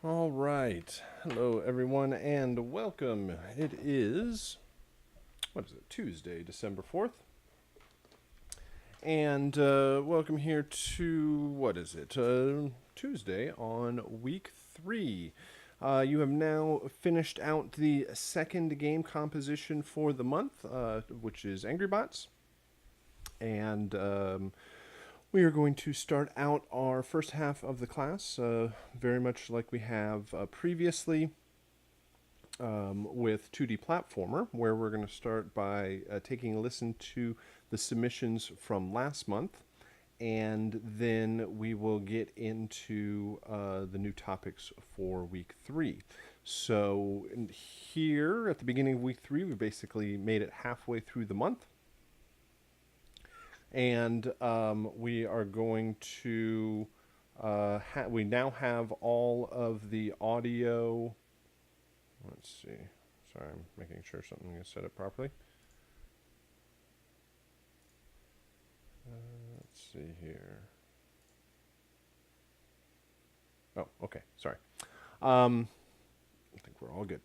All right. Hello, everyone, and welcome. It is, what is it, Tuesday, December 4th. And welcome here to, what is it, Tuesday on week 3. You have now finished out the second game composition for the month, which is Angry Bots. And we are going to start out our first half of the class, very much like we have previously. With 2D Platformer, where we're going to start by taking a listen to the submissions from last month, and then we will get into the new topics for week 3. So, here at the beginning of week 3, we basically made it halfway through the month, and we are going to. We now have all of the audio. Let's see. Sorry, I'm making sure something is set up properly. Let's see here. Oh, okay. Sorry. I think we're all good.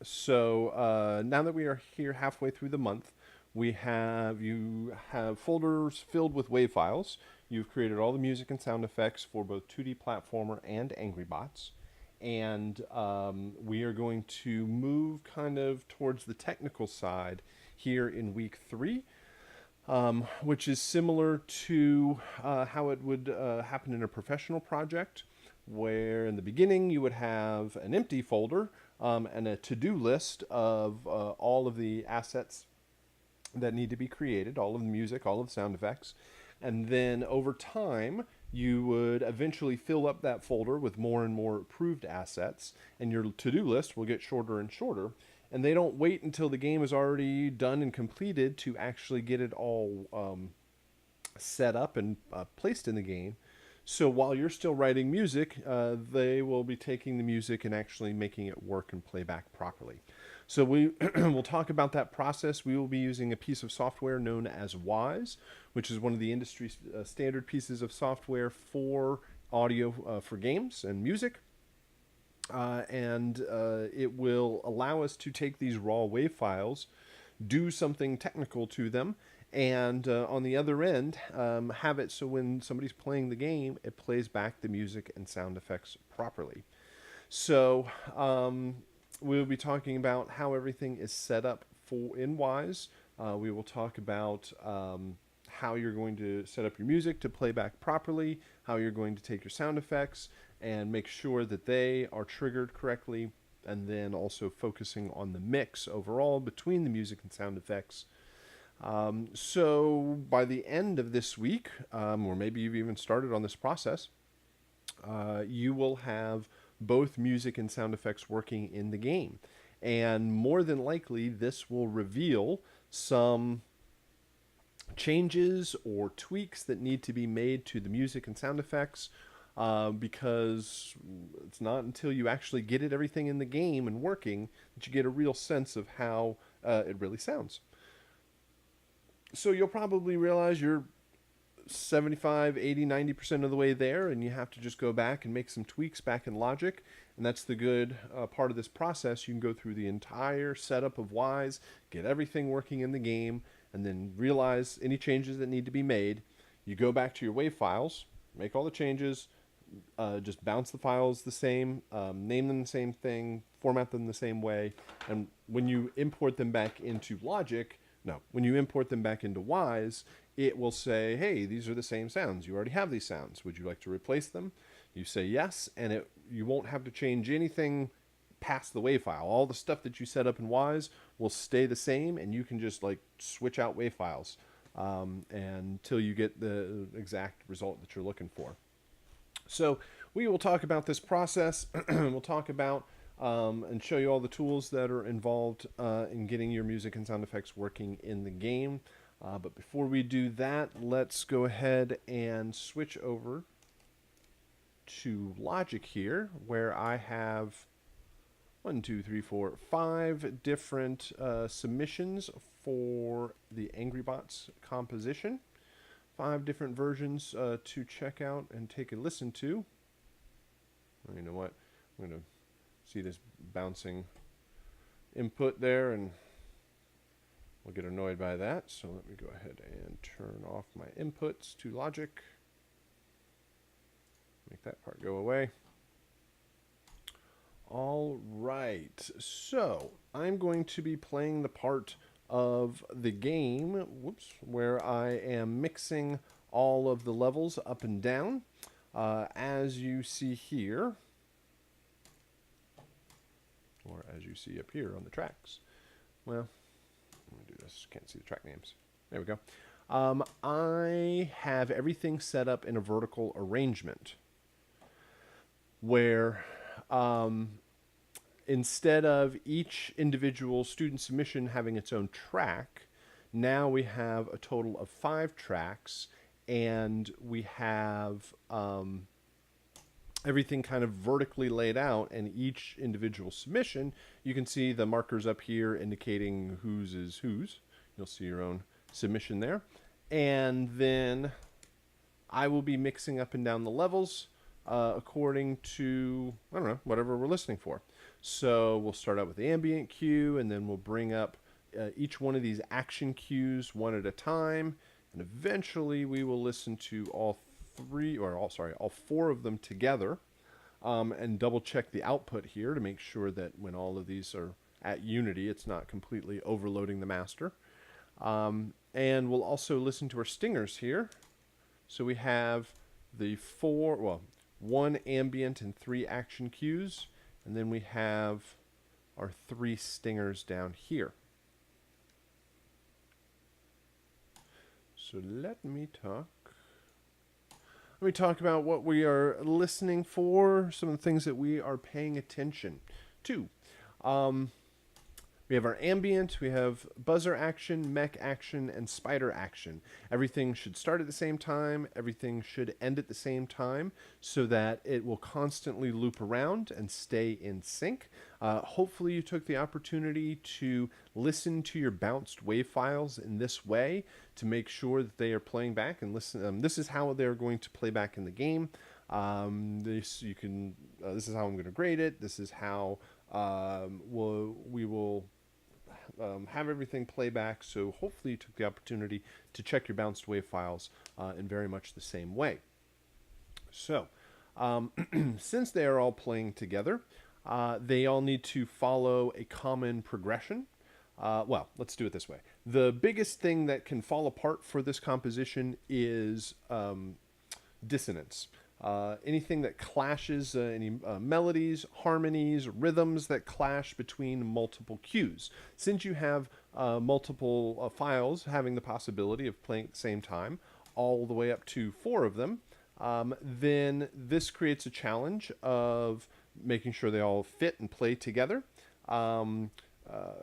So now that we are here halfway through the month, you have folders filled with WAV files. You've created all the music and sound effects for both 2D Platformer and Angry Bots. And we are going to move kind of towards the technical side here in week 3, which is similar to how it would happen in a professional project, where in the beginning you would have an empty folder and a to-do list of all of the assets that need to be created, all of the music, all of the sound effects. And then over time, you would eventually fill up that folder with more and more approved assets, and your to-do list will get shorter and shorter. And they don't wait until the game is already done and completed to actually get it all set up and placed in the game. So while you're still writing music, they will be taking the music and actually making it work and play back properly. So we will talk about that process. We will be using a piece of software known as Wise, which is one of the industry standard pieces of software for audio for games and music. And it will allow us to take these raw WAV files, do something technical to them, and on the other end, have it so when somebody's playing the game, it plays back the music and sound effects properly. So we'll be talking about how everything is set up for in Wise. We will talk about how you're going to set up your music to play back properly, how you're going to take your sound effects and make sure that they are triggered correctly, and then also focusing on the mix overall between the music and sound effects. So by the end of this week, or maybe you've even started on this process, you will have both music and sound effects working in the game. And more than likely, this will reveal some changes or tweaks that need to be made to the music and sound effects, because it's not until you actually get it everything in the game and working that you get a real sense of how it really sounds. So you'll probably realize you're 75, 80, 90% of the way there, and you have to just go back and make some tweaks back in Logic. And that's the good part of this process. You can go through the entire setup of Wise, get everything working in the game, and then realize any changes that need to be made. You go back to your WAV files, make all the changes, just bounce the files the same, name them the same thing, format them the same way, and when you import them back into Logic, no, when you import them back into Wise, it will say, hey, these are the same sounds. You already have these sounds. Would you like to replace them? You say yes, and you won't have to change anything past the WAV file. All the stuff that you set up in Wise will stay the same, and you can just like switch out WAV files until you get the exact result that you're looking for. So we will talk about this process. We'll talk about and show you all the tools that are involved in getting your music and sound effects working in the game. But before we do that, let's go ahead and switch over to Logic here, where I have 5 different submissions for the Angry Bots composition. 5 different versions to check out and take a listen to. Oh, you know what? I'm going to see this bouncing input there, and we'll get annoyed by that. So let me go ahead and turn off my inputs to logic. Make that part go away. All right, so I'm going to be playing the part of the game, where I am mixing all of the levels up and down, as you see here, or as you see up here on the tracks. Well, let me do this. Can't see the track names. There we go. I have everything set up in a vertical arrangement, where instead of each individual student submission having its own track, now we have a total of 5 tracks, and we have everything kind of vertically laid out, and each individual submission, you can see the markers up here indicating whose is whose. You'll see your own submission there. And then I will be mixing up and down the levels according to, I don't know, whatever we're listening for. So we'll start out with the ambient cue, and then we'll bring up each one of these action cues one at a time, and eventually we will listen to all 4 of them together, and double check the output here to make sure that when all of these are at unity, it's not completely overloading the master. And we'll also listen to our stingers here. So we have the 1 ambient and 3 action cues, and then we have our 3 stingers down here. So let me talk about what we are listening for, some of the things that we are paying attention to. We have our ambient, we have buzzer action, mech action, and spider action. Everything should start at the same time, everything should end at the same time, so that it will constantly loop around and stay in sync. Hopefully you took the opportunity to listen to your bounced wave files in this way to make sure that they are playing back and listen. This is how they're going to play back in the game. This is how I'm going to grade it. This is how we will have everything play back. So hopefully you took the opportunity to check your bounced wave files in very much the same way. So since they are all playing together, they all need to follow a common progression. Well, let's do it this way. The biggest thing that can fall apart for this composition is dissonance. Anything that clashes, any melodies, harmonies, rhythms that clash between multiple cues. Since you have multiple files having the possibility of playing at the same time, all the way up to 4 of them, then this creates a challenge of making sure they all fit and play together.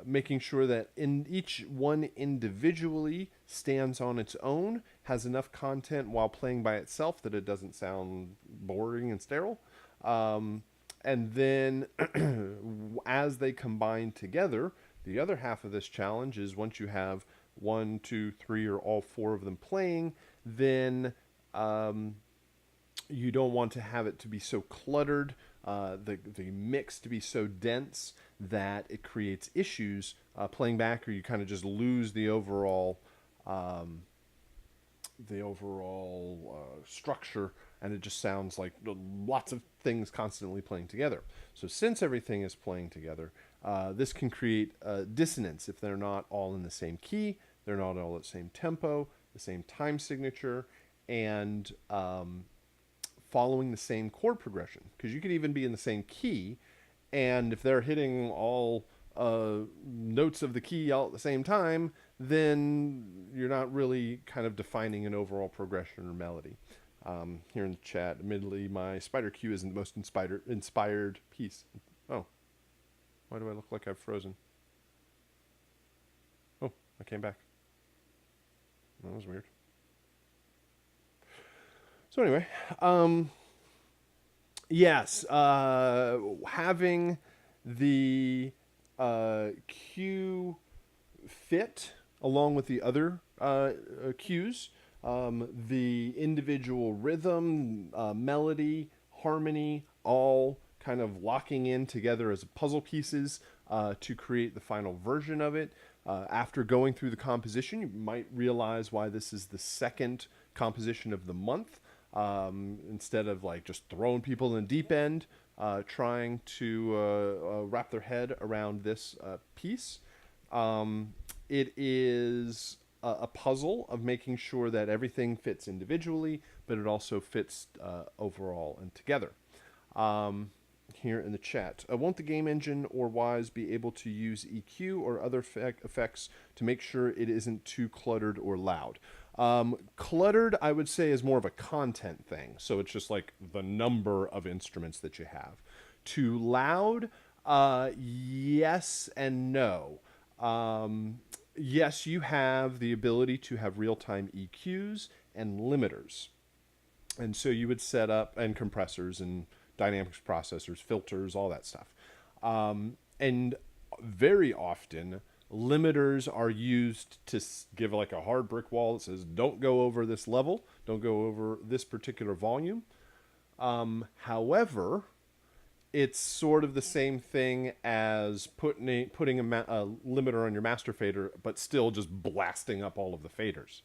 Making sure that each one individually stands on its own, has enough content while playing by itself that it doesn't sound boring and sterile. And then as they combine together, the other half of this challenge is once you have 1, 2, 3, or all 4 of them playing, then you don't want to have it to be so cluttered, the mix to be so dense that it creates issues playing back, or you kind of just lose the overall structure, and it just sounds like lots of things constantly playing together. So since everything is playing together, this can create dissonance if they're not all in the same key, they're not all at the same tempo, the same time signature, and following the same chord progression. Because you could even be in the same key, and if they're hitting all notes of the key all at the same time, then you're not really kind of defining an overall progression or melody. Here in the chat, admittedly, my spider cue isn't the most inspired piece. Oh, why do I look like I've frozen? Oh, I came back. That was weird. So anyway, yes, having the cue fit along with the other cues, the individual rhythm, melody, harmony, all kind of locking in together as puzzle pieces to create the final version of it. After going through the composition, you might realize why this is the second composition of the month. Instead of like just throwing people in the deep end, trying to wrap their head around this piece. It is a puzzle of making sure that everything fits individually, but it also fits overall and together. Here in the chat, won't the game engine or Wise be able to use EQ or other effects to make sure it isn't too cluttered or loud? Cluttered, I would say, is more of a content thing. So it's just like the number of instruments that you have. Too loud, yes and no. Yes, you have the ability to have real-time EQs and limiters. And so you would set up, and compressors and dynamics processors, filters, all that stuff. And very often, limiters are used to give like a hard brick wall that says, don't go over this level, don't go over this particular volume. However, it's sort of the same thing as putting a limiter on your master fader, but still just blasting up all of the faders.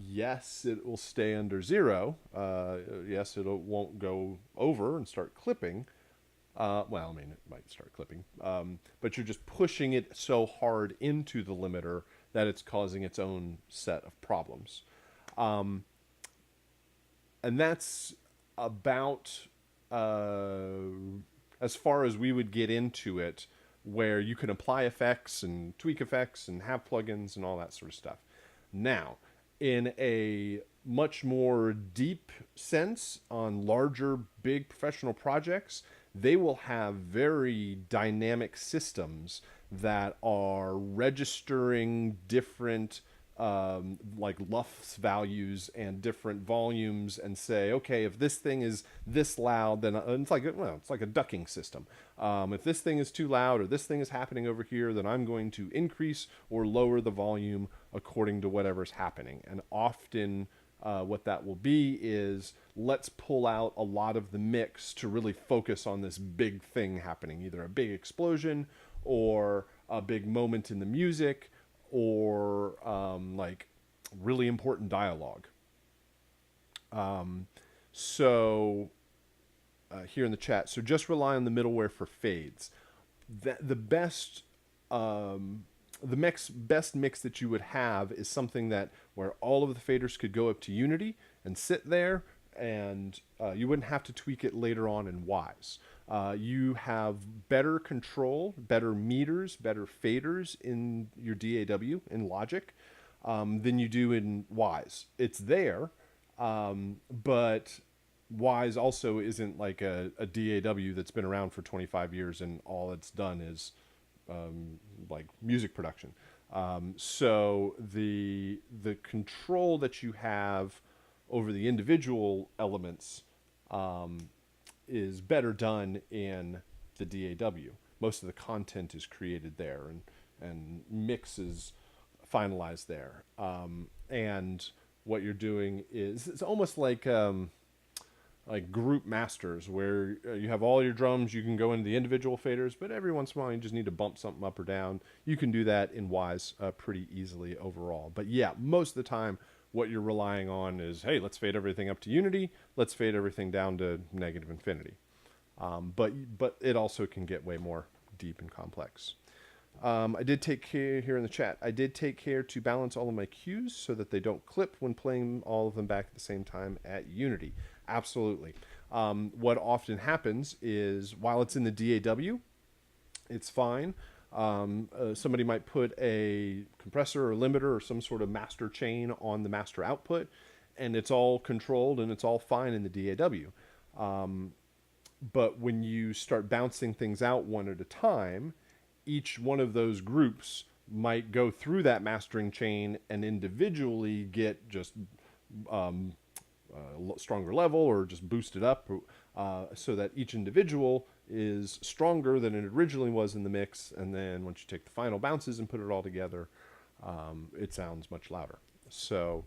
Yes, it will stay under 0. Yes, it won't go over and start clipping. Well, I mean, it might start clipping. But you're just pushing it so hard into the limiter that it's causing its own set of problems. And that's about as far as we would get into it, where you can apply effects and tweak effects and have plugins and all that sort of stuff. Now, in a much more deep sense, on larger, big professional projects, they will have very dynamic systems that are registering different like LUFS values and different volumes, and say, okay, if this thing is this loud, then it's like, well, it's like a ducking system. If this thing is too loud or this thing is happening over here, then I'm going to increase or lower the volume according to whatever's happening. And often what that will be is, let's pull out a lot of the mix to really focus on this big thing happening, either a big explosion or a big moment in the music, or like really important dialogue. So here in the chat, so just rely on the middleware for fades. The best best mix that you would have is something that where all of the faders could go up to Unity and sit there, and you wouldn't have to tweak it later on in Wise. You have better control, better meters, better faders in your DAW in Logic than you do in Wise. It's there, but Wise also isn't like a DAW that's been around for 25 years and all it's done is like music production. So the control that you have over the individual elements is better done in the DAW. Most of the content is created there, and mix is finalized there. And what you're doing is, it's almost like group masters, where you have all your drums, you can go into the individual faders, but every once in a while you just need to bump something up or down. You can do that in Wise pretty easily overall. But yeah, most of the time, what you're relying on is, hey, let's fade everything up to Unity, let's fade everything down to negative infinity. But it also can get way more deep and complex. I did take care here in the chat. I did take care to balance all of my cues so that they don't clip when playing all of them back at the same time at Unity. Absolutely. What often happens is, while it's in the DAW, it's fine. Somebody might put a compressor or limiter or some sort of master chain on the master output, and it's all controlled and it's all fine in the DAW. But when you start bouncing things out one at a time, each one of those groups might go through that mastering chain and individually get just stronger level or just boosted up, so that each individual is stronger than it originally was in the mix. And then once you take the final bounces and put it all together, it sounds much louder. So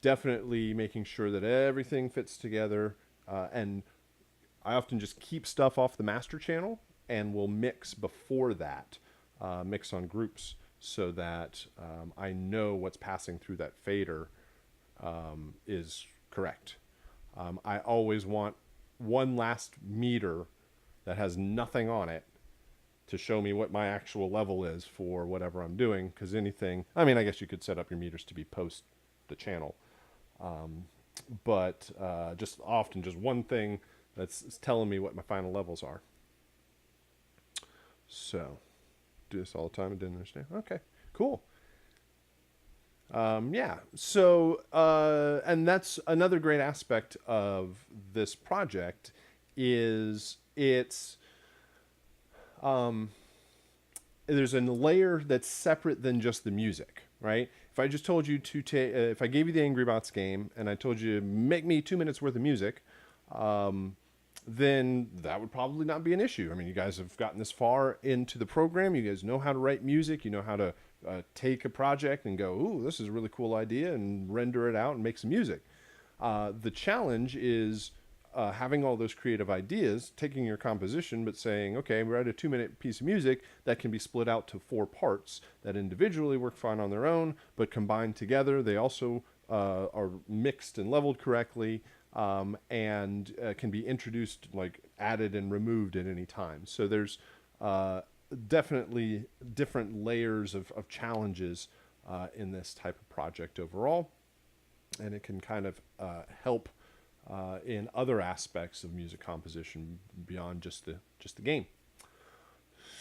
definitely making sure that everything fits together, and I often just keep stuff off the master channel and will mix before that, mix on groups so that I know what's passing through that fader is correct. I always want one last meter that has nothing on it to show me what my actual level is for whatever I'm doing. Because anything, I mean, I guess you could set up your meters to be post the channel. But just often just one thing that's telling me what my final levels are. So, do this all the time and didn't understand. Okay, cool. Yeah. So, and that's another great aspect of this project is there's a layer that's separate than just the music, right? If I just told you to take, if I gave you the Angry Bots game and I told you make me 2 minutes worth of music, then that would probably not be an issue. I mean, you guys have gotten this far into the program. You guys know how to write music. You know how to take a project and go, ooh, this is a really cool idea, and render it out and make some music. The challenge is having all those creative ideas, taking your composition, but saying, okay, we're at a 2-minute piece of music that can be split out to 4 parts that individually work fine on their own, but combined together, they also are mixed and leveled correctly, and can be introduced, like added and removed at any time. So there's definitely different layers of challenges in this type of project overall, and it can kind of help in other aspects of music composition beyond just the game.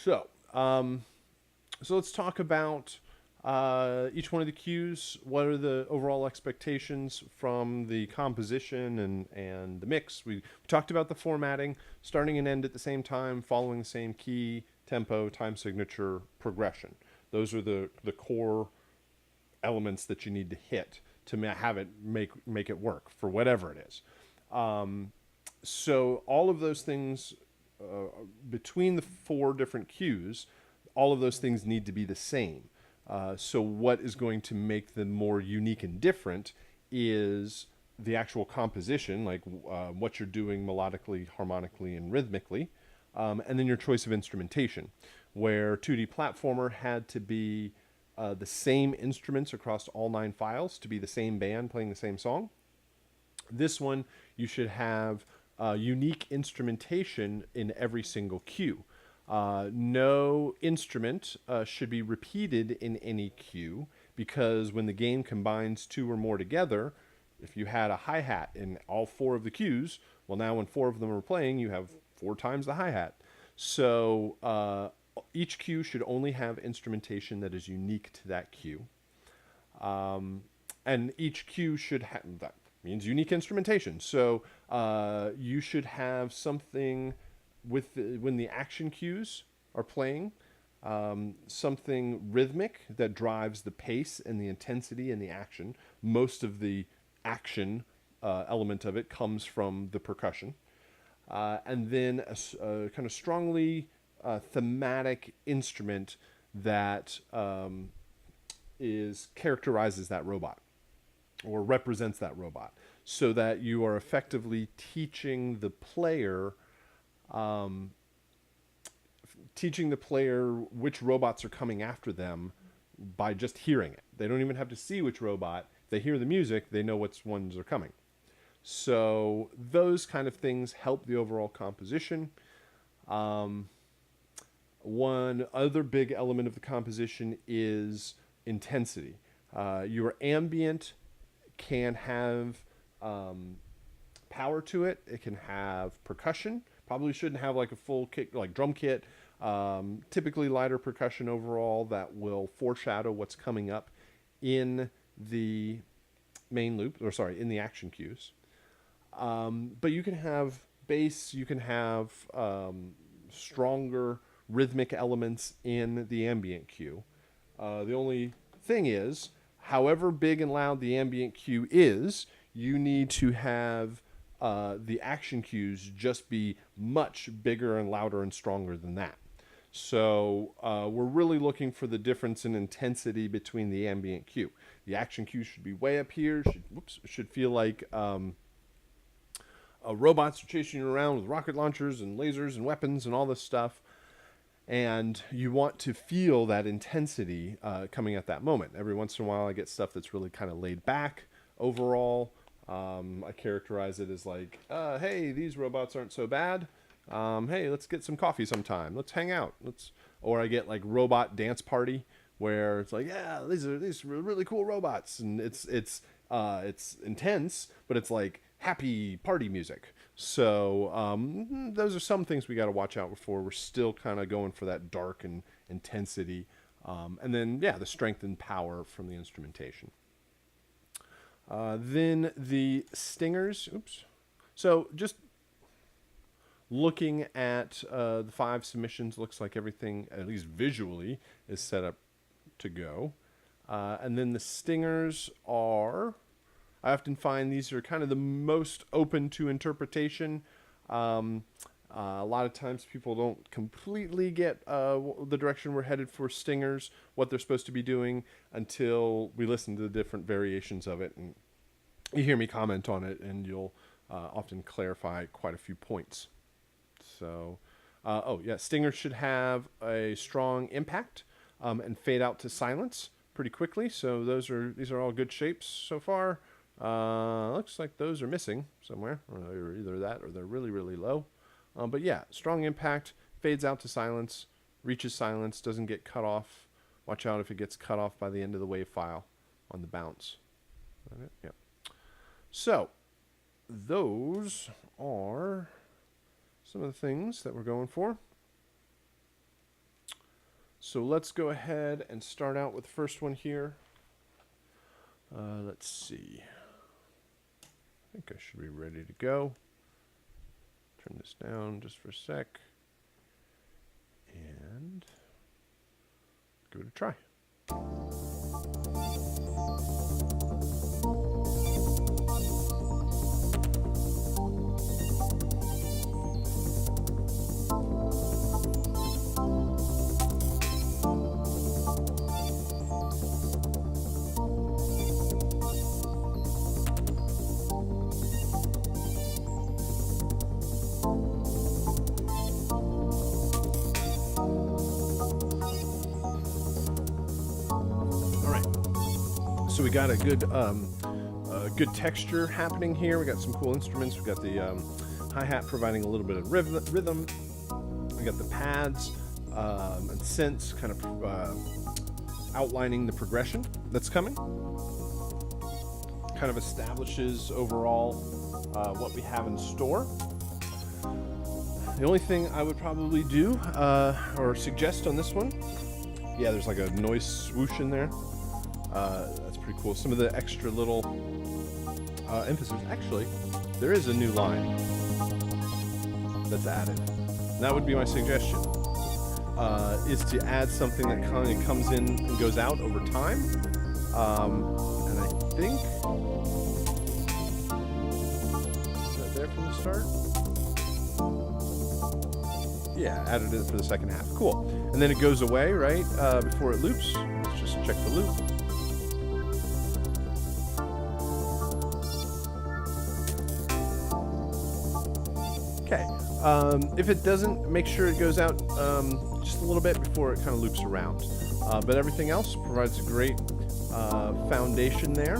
So so let's talk about each one of the cues. What are the overall expectations from the composition and the mix? We talked about the formatting, starting and end at the same time, following the same key, tempo, time signature, progression. Those are the core elements that you need to hit to have it make it work for whatever it is. So all of those things between the 4 different cues, all of those things need to be the same. So what is going to make them more unique and different is the actual composition, like what you're doing melodically, harmonically, and rhythmically, and then your choice of instrumentation, where 2D platformer had to be the same instruments across all 9 files to be the same band playing the same song. This one, you should have unique instrumentation in every single cue. No instrument should be repeated in any cue, because when the game combines 2 or more together, if you had a hi-hat in all 4 of the cues, well, now when 4 of them are playing, you have 4 times the hi-hat. So each cue should only have instrumentation that is unique to that cue. And each cue should have, that means unique instrumentation. So you should have something with when the action cues are playing, something rhythmic that drives the pace and the intensity and the action. Most of the action element of it comes from the percussion. And then a kind of strongly thematic instrument that characterizes that robot or represents that robot, so that you are effectively teaching the player which robots are coming after them by just hearing it. They don't even have to see which robot. If they hear the music, they know which ones are coming. So those kind of things help the overall composition. One other big element of the composition is intensity. Your ambient can have power to it. It can have percussion. Probably shouldn't have like a full kick, like drum kit. Typically lighter percussion overall that will foreshadow what's coming up in the main loop, or sorry, in the action cues. But you can have bass, you can have stronger rhythmic elements in the ambient cue. The only thing is, however big and loud the ambient cue is, you need to have the action cues just be much bigger and louder and stronger than that. So we're really looking for the difference in intensity between the ambient cue. The action cue should be way up here. Should feel like a robots are chasing you around with rocket launchers and lasers and weapons and all this stuff. And you want to feel that intensity coming at that moment. Every once in a while, I get stuff that's really kind of laid back overall. I characterize it as like, hey, these robots aren't so bad. Hey, let's get some coffee sometime. Let's hang out. Or I get like robot dance party, where it's like, yeah, these are really cool robots, and it's intense, but it's like happy party music. So those are some things we got to watch out for. We're still kind of going for that dark and intensity, and then the strength and power from the instrumentation. Then the stingers. Oops. So just looking at the 5 submissions, looks like everything, at least visually, is set up to go. And then the stingers are, I often find these are kind of the most open to interpretation. A lot of times people don't completely get the direction we're headed for stingers, what they're supposed to be doing, until we listen to the different variations of it. And you hear me comment on it, and you'll often clarify quite a few points. So, stingers should have a strong impact and fade out to silence pretty quickly. So these are all good shapes so far. Looks like those are missing somewhere. Or either that or they're really, really low. But strong impact, fades out to silence, reaches silence, doesn't get cut off. Watch out if it gets cut off by the end of the wave file on the bounce. Okay, yeah. So those are some of the things that we're going for. So let's go ahead and start out with the first one here. Let's see. I think I should be ready to go. Turn this down just for a sec. And give it a try. So we got a good texture happening here. We got some cool instruments. We got the hi-hat providing a little bit of rhythm. We got the pads and synths kind of outlining the progression that's coming. Kind of establishes overall what we have in store. The only thing I would probably do or suggest on this one, there's like a noise swoosh in there. That's pretty cool. Some of the extra little emphasis. Actually, there is a new line that's added. And that would be my suggestion, is to add something that kind of comes in and goes out over time. And I think, is that there from the start? Yeah, added it for the second half. Cool. And then it goes away, right, before it loops. Let's just check the loop. Okay. If it doesn't, make sure it goes out just a little bit before it kind of loops around. But everything else provides a great foundation there.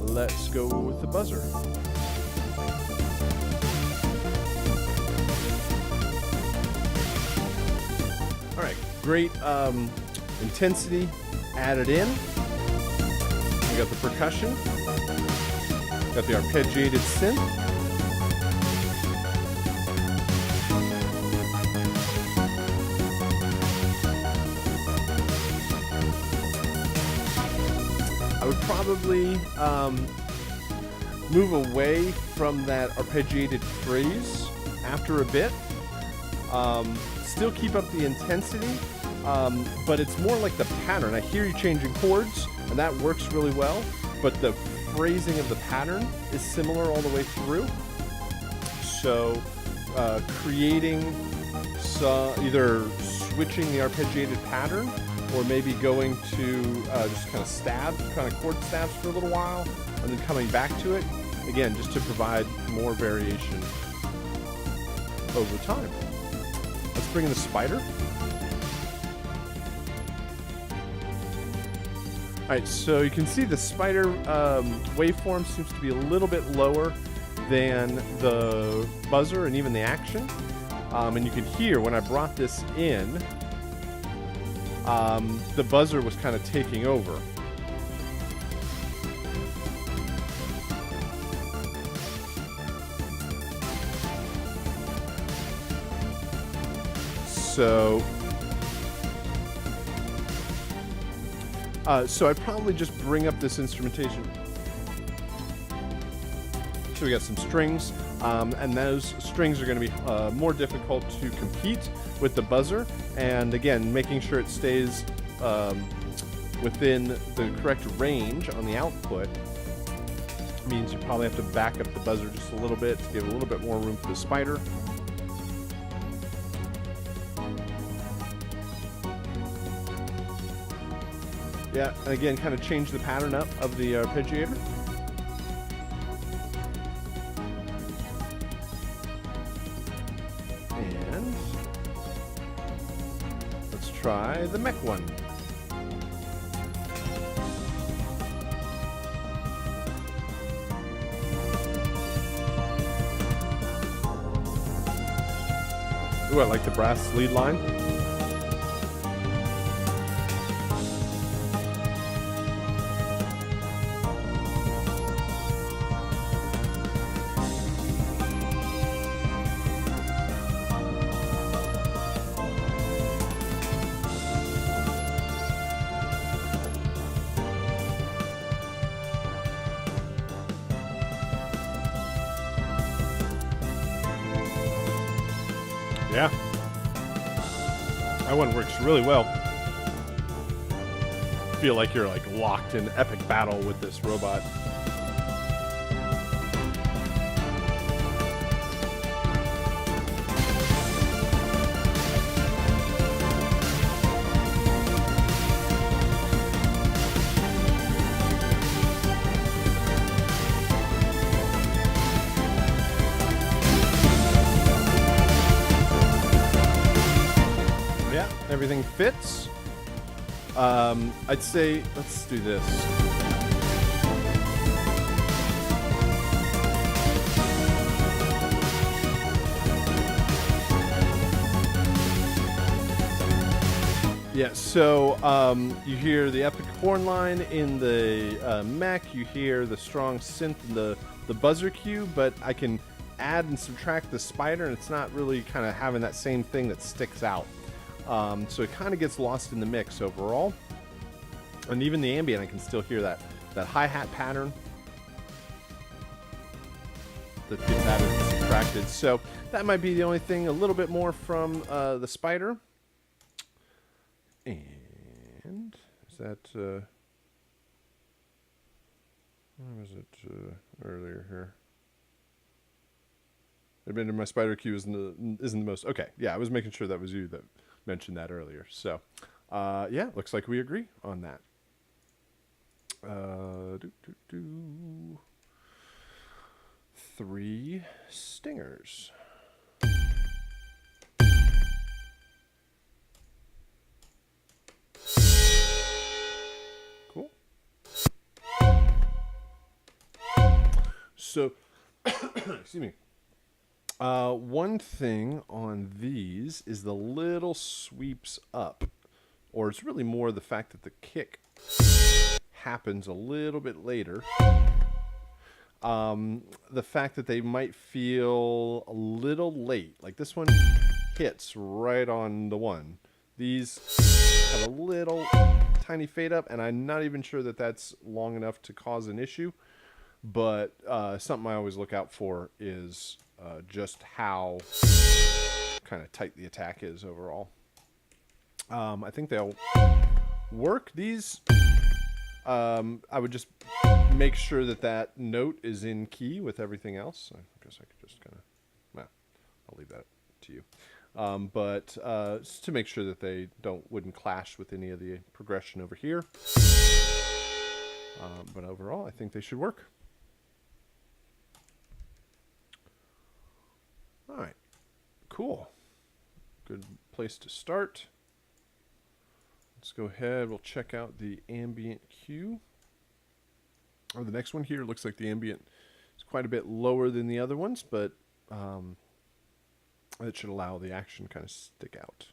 Let's go with the buzzer. All right, great intensity added in. We got the percussion, got the arpeggiated synth. I would probably move away from that arpeggiated phrase after a bit. Still keep up the intensity, but it's more like the pattern. I hear you changing chords, and that works really well, but the phrasing of the pattern is similar all the way through. So creating either switching the arpeggiated pattern, or maybe going to just kind of chord stabs for a little while, and then coming back to it again, just to provide more variation over time. Let's bring in the spider. Alright, so you can see the spider waveform seems to be a little bit lower than the buzzer and even the action. And you can hear when I brought this in, the buzzer was kind of taking over. So I'd probably just bring up this instrumentation. So we got some strings, and those strings are going to be more difficult to compete with the buzzer. And again, making sure it stays within the correct range on the output means you probably have to back up the buzzer just a little bit to give a little bit more room for the spider. Yeah, and again, kind of change the pattern up of the arpeggiator. And let's try the mech one. Ooh, I like the brass lead line. Yeah. That one works really well. Feel like you're like locked in epic battle with this robot. Everything fits. I'd say let's do this. Yeah, so you hear the epic horn line in the mech, you hear the strong synth in the buzzer cue, but I can add and subtract the spider and it's not really kind of having that same thing that sticks out. So it kind of gets lost in the mix overall. And even the ambient, I can still hear that hi-hat pattern that gets added and subtracted. So that might be the only thing, a little bit more from the spider. And is that... where was it earlier here? Maybe my spider cue isn't the most... Okay, yeah, I was making sure that was you that mentioned that earlier. So, yeah, looks like we agree on that. 3 stingers. Cool. So, excuse me. One thing on these is the little sweeps up, or it's really more the fact that the kick happens a little bit later. The fact that they might feel a little late, like this one hits right on the one. These have a little tiny fade up, and I'm not even sure that that's long enough to cause an issue, but something I always look out for is just how kind of tight the attack is overall. I think they'll work. These, I would just make sure that that note is in key with everything else. I guess I could just kind of, well, I'll leave that to you. But just to make sure that they wouldn't clash with any of the progression over here. But overall, I think they should work. cool. Good place to start. Let's go ahead. We'll check out the ambient cue. Or the next one here looks like the ambient is quite a bit lower than the other ones, but it should allow the action to kind of stick out.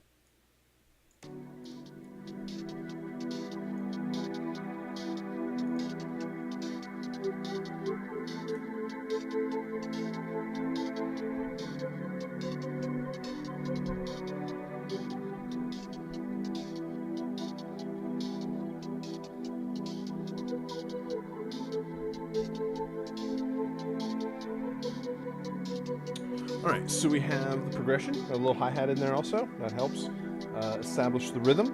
All right, so we have the progression, a little hi-hat in there also. That helps establish the rhythm.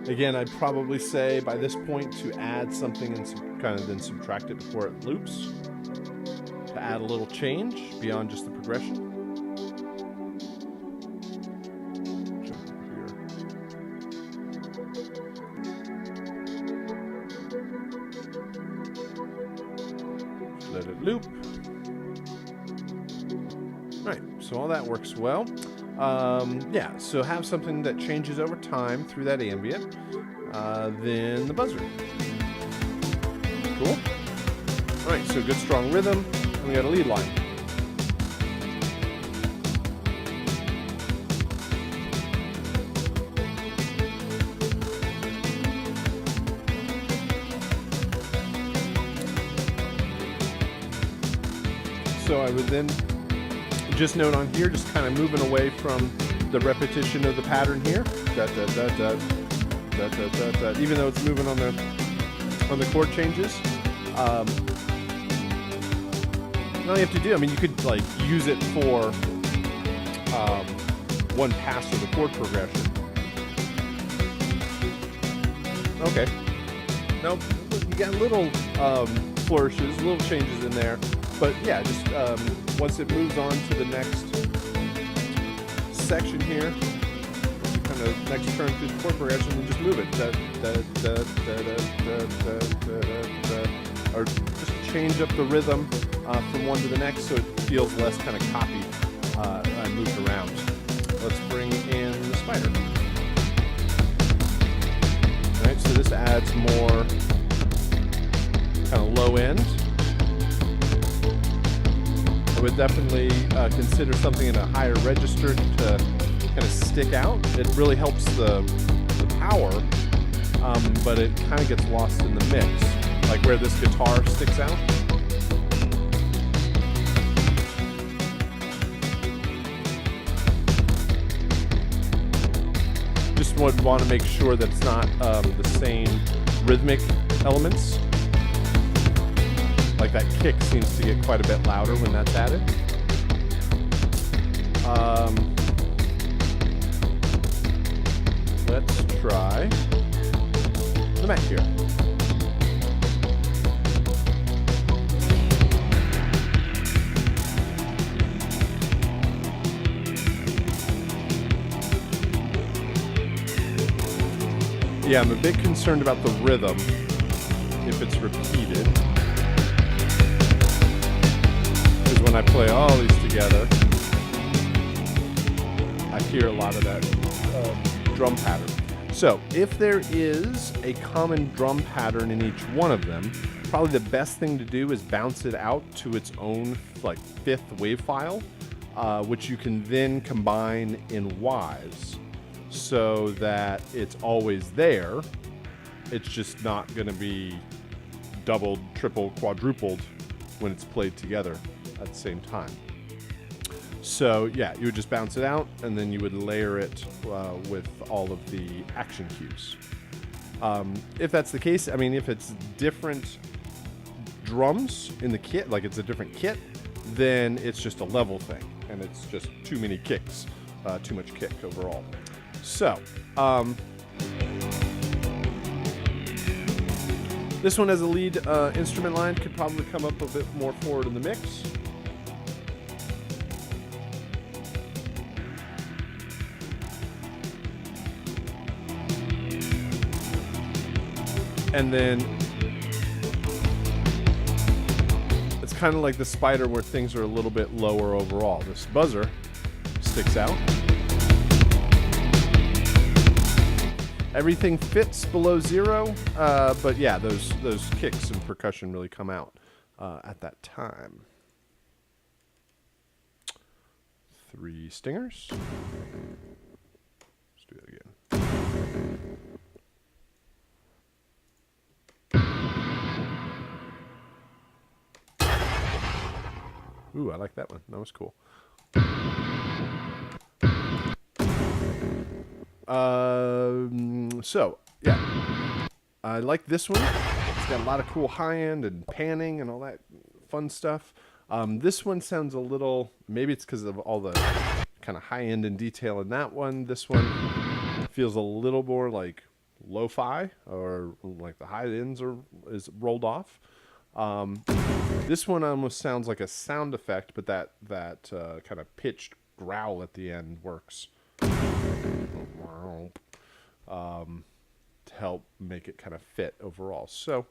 Again, I'd probably say by this point to add something and kind of then subtract it before it loops to add a little change beyond just the progression. Jump here. Let it loop. Right, so all that works well. Yeah, so have something that changes over time through that ambient. Then the buzzer. Cool. All right, so good strong rhythm. And we got a lead line. So I would then just note on here, just kind of moving away from the repetition of the pattern here. Da, da, da, da, da, da, da, da, even though it's moving on the chord changes. All you have to do, I mean, you could like use it for one pass of the chord progression. Okay. Nope. You got little flourishes, little changes in there. But yeah, just once it moves on to the next section here, kind of next turn through the chord progression, and just move it. Da, da, da, da, da, da, da, da, da. Or just change up the rhythm from one to the next so it feels less kind of copied and moved around. Let's bring in the spider. All right, so this adds more kind of low end. I would definitely consider something in a higher register to kind of stick out. It really helps the power, but it kind of gets lost in the mix, like where this guitar sticks out. Just would want to make sure that it's not the same rhythmic elements. Like that kick seems to get quite a bit louder when that's added. Let's try the Mac here. Yeah, I'm a bit concerned about the rhythm if it's repeated. Because when I play all these together, I hear a lot of that drum pattern. So if there is a common drum pattern in each one of them, probably the best thing to do is bounce it out to its own like fifth wave file, which you can then combine in Ys so that it's always there. It's just not going to be doubled, tripled, quadrupled when it's played together at the same time. So yeah, you would just bounce it out and then you would layer it with all of the action cues. If that's the case, I mean, if it's different drums in the kit, like it's a different kit, then it's just a level thing and it's just too many kicks, too much kick overall. So, this one as a lead instrument line could probably come up a bit more forward in the mix. And then it's kind of like the spider where things are a little bit lower overall. This buzzer sticks out. Everything fits below 0, but yeah, those kicks and percussion really come out at that time. 3 stingers. Let's do that again. Ooh, I like that one. That was cool. So, yeah. I like this one. It's got a lot of cool high-end and panning and all that fun stuff. This one sounds a little... Maybe it's because of all the kind of high-end and detail in that one. This one feels a little more like lo-fi, or like the high ends is rolled off. This one almost sounds like a sound effect, but that kind of pitched growl at the end works to help make it kind of fit overall. So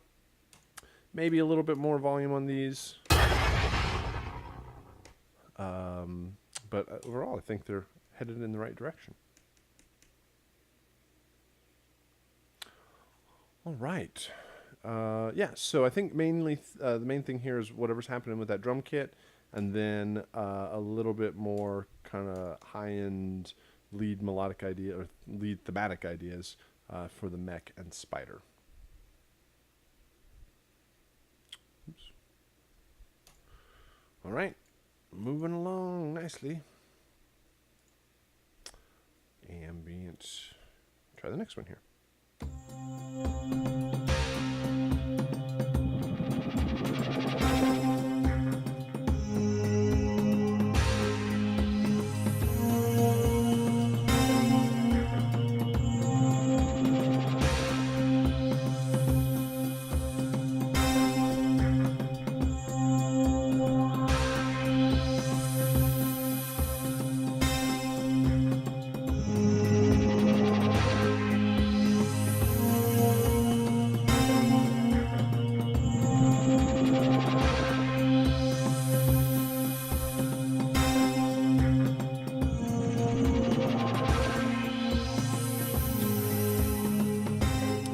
maybe a little bit more volume on these, but overall I think they're headed in the right direction. All right. Yeah, so I think mainly the main thing here is whatever's happening with that drum kit, and then a little bit more kind of high-end lead melodic idea or lead thematic ideas for the mech and spider. Oops. All right, moving along nicely. Ambient. Try the next one here.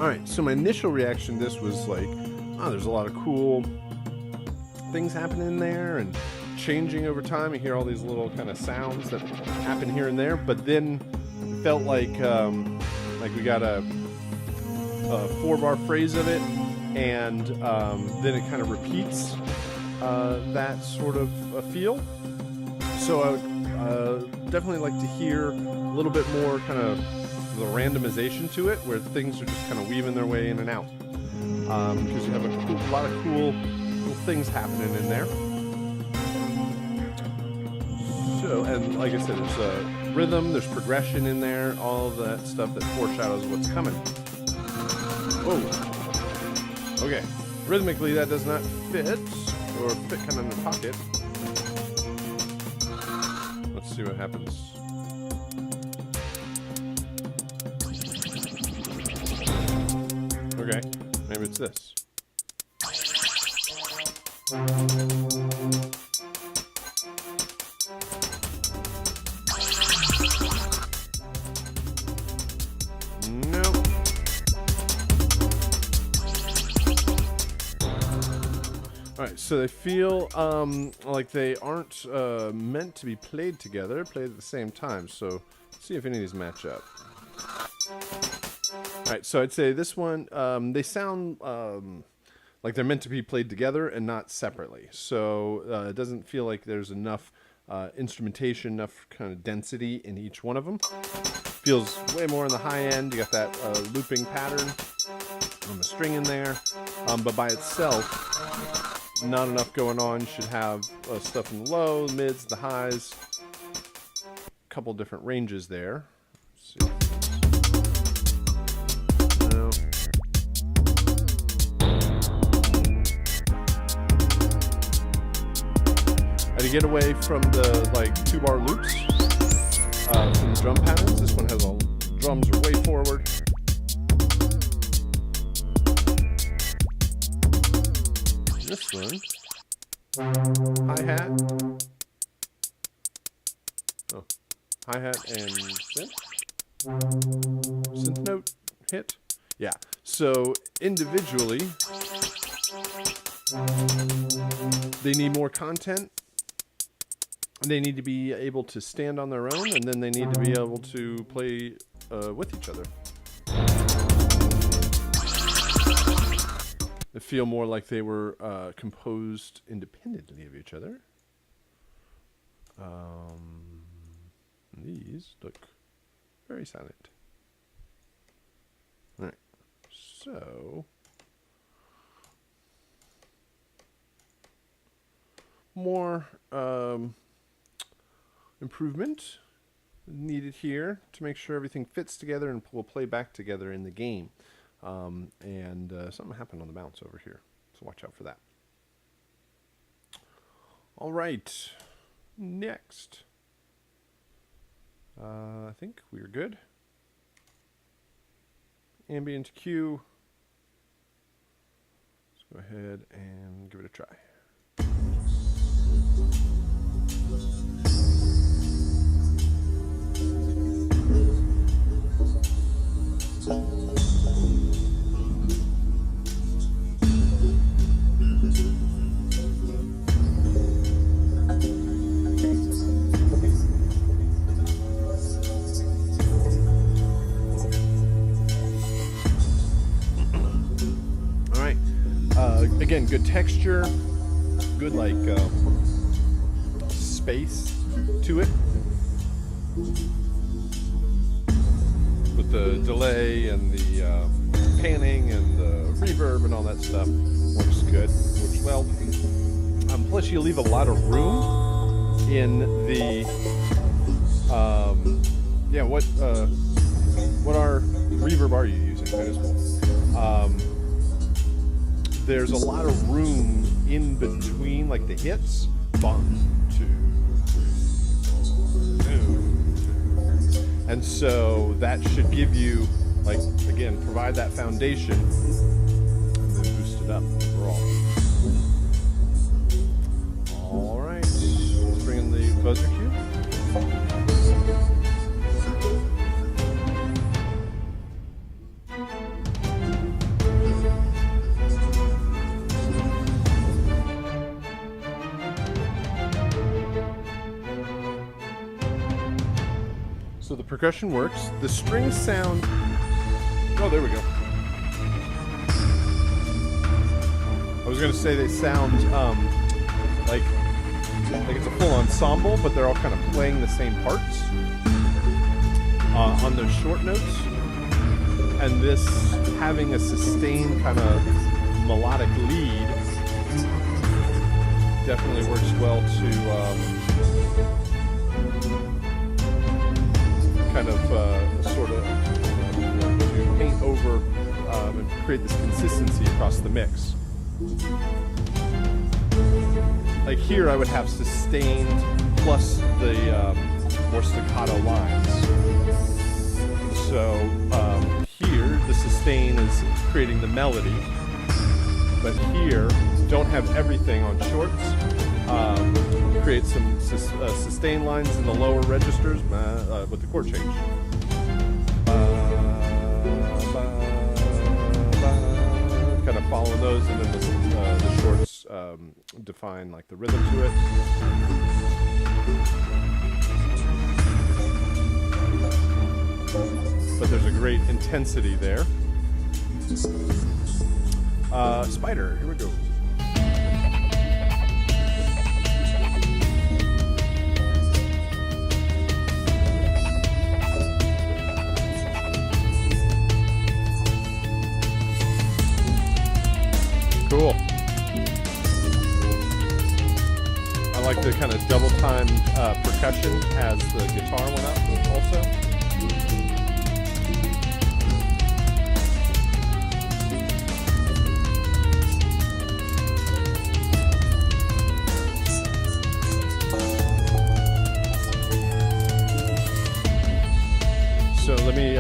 Alright, so my initial reaction to this was like, oh, there's a lot of cool things happening in there and changing over time. You hear all these little kind of sounds that happen here and there, but then it felt like we got a 4-bar phrase of it, and then it kind of repeats that sort of feel. So I would definitely like to hear a little bit more kind of the randomization to it, where things are just kind of weaving their way in and out, because you have a lot of cool little things happening in there. So, and like I said, there's a rhythm, there's progression in there, all of that stuff that foreshadows what's coming. Whoa. Okay, rhythmically that does not fit, or fit kind of in the pocket. Let's see what happens. Okay, maybe it's this. Nope. Alright, so they feel like they aren't meant to be played together, played at the same time. So let's see if any of these match up. Alright, so I'd say this one, they sound like they're meant to be played together and not separately. So it doesn't feel like there's enough instrumentation, enough kind of density in each one of them. Feels way more on the high end. You got that looping pattern on the string in there. But by itself, not enough going on. You should have stuff in the low, the mids, the highs. A couple different ranges there. Let's see. To get away from the like 2-bar loops from the drum patterns, this one has all drums are way forward. This one hi-hat. Oh, hi-hat and synth note hit. Yeah, so individually, they need more content. They need to be able to stand on their own, and then they need to be able to play with each other. They feel more like they were composed independently of each other. These look very silent. All right, so more improvement needed here to make sure everything fits together and will play back together in the game. Something happened on the bounce over here, so watch out for that. All right, next. I think we're good. Ambient cue. Let's go ahead and give it a try. Again, good texture, good like space to it, with the delay and the panning and the reverb and all that stuff. Works good, works well. Plus, you leave a lot of room in the what reverb are you using? That is cool. There's a lot of room in between, like the hits. 1, 2, 3, 4, 2. And so that should give you, like, again, provide that foundation and then boost it up overall. All right, let's bring in the buzzer cue. So the percussion works. The strings sound... Oh, there we go. I was going to say they sound like it's a full ensemble, but they're all kind of playing the same parts on those short notes. And this having a sustained kind of melodic lead definitely works well to... kind of sort of to paint over and create this consistency across the mix. Like here I would have sustained plus the more staccato lines. So here the sustain is creating the melody, but here don't have everything on shorts. Create some sustain lines in the lower registers with the chord change. Kind of follow those, and then the shorts define like the rhythm to it. But there's a great intensity there. Spider, here we go. Cool. I like the kind of double time percussion as the guitar went up also. So let me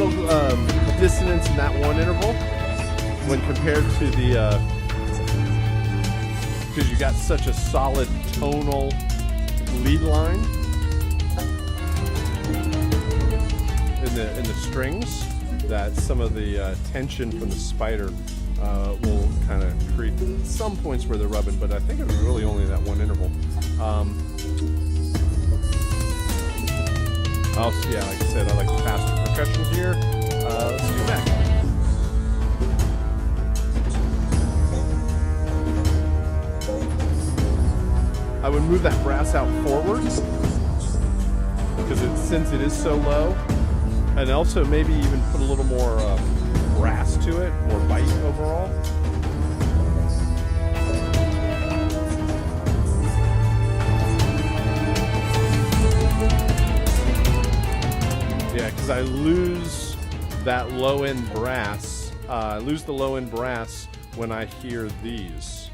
little dissonance in that one interval when compared to the, because you got such a solid tonal lead line in the strings that some of the tension from the spider will kind of create some points where they're rubbing, but I think it was really only that one interval. Also, yeah, like I said, I like the faster percussion here. Let's do back. I would move that brass out forwards because since it is so low, and also maybe even put a little more brass to it, more bite overall. Yeah, because I lose that low end brass. I lose the low end brass when I hear these,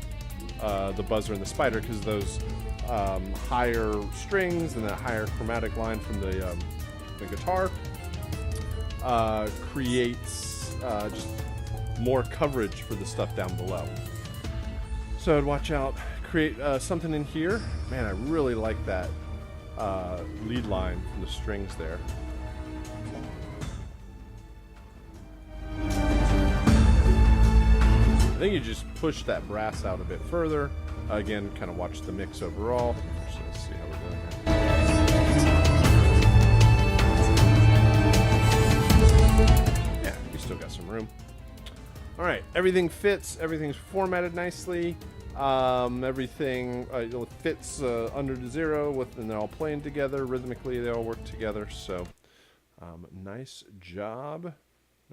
the buzzer and the spider, because those higher strings and that higher chromatic line from the guitar creates just more coverage for the stuff down below. So I'd watch out, create something in here. Man, I really like that lead line from the strings there. I think you just push that brass out a bit further. Again, kind of watch the mix overall. So let's see how we're doing here. Yeah, we still got some room. All right, everything fits. Everything's formatted nicely. Everything fits under the zero, and they're all playing together rhythmically. They all work together. So, nice job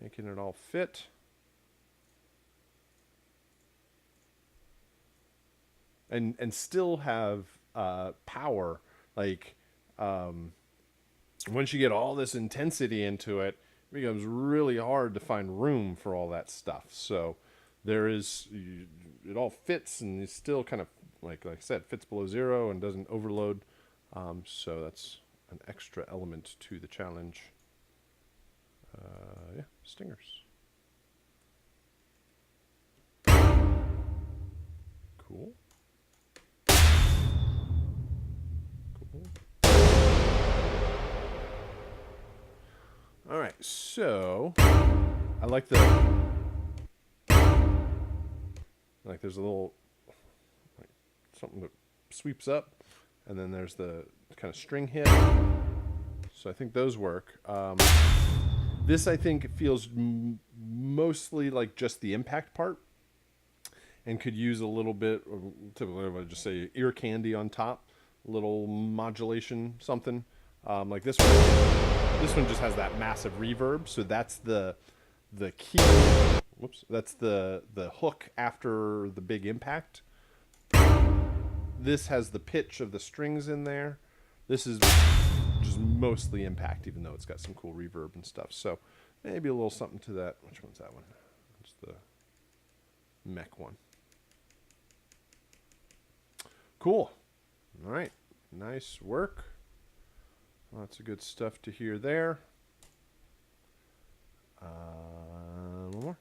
making it all fit. And still have power. Like once you get all this intensity into it, it becomes really hard to find room for all that stuff. So there is, it all fits, and it's still kind of like I said, fits below zero and doesn't overload. So that's an extra element to the challenge. Yeah, stingers. Cool. All right, so I like there's a little something that sweeps up, and then there's the kind of string hit. So I think those work. This I think feels mostly like just the impact part, and could use a little bit. Typically, I would just say ear candy on top. Little modulation, something like this one. This one just has that massive reverb, so that's the key. Whoops, that's the hook after the big impact. This has the pitch of the strings in there. This is just mostly impact, even though it's got some cool reverb and stuff. So maybe a little something to that. Which one's that one? It's the mech one. Cool. All right, nice work. Lots of good stuff to hear there. One more.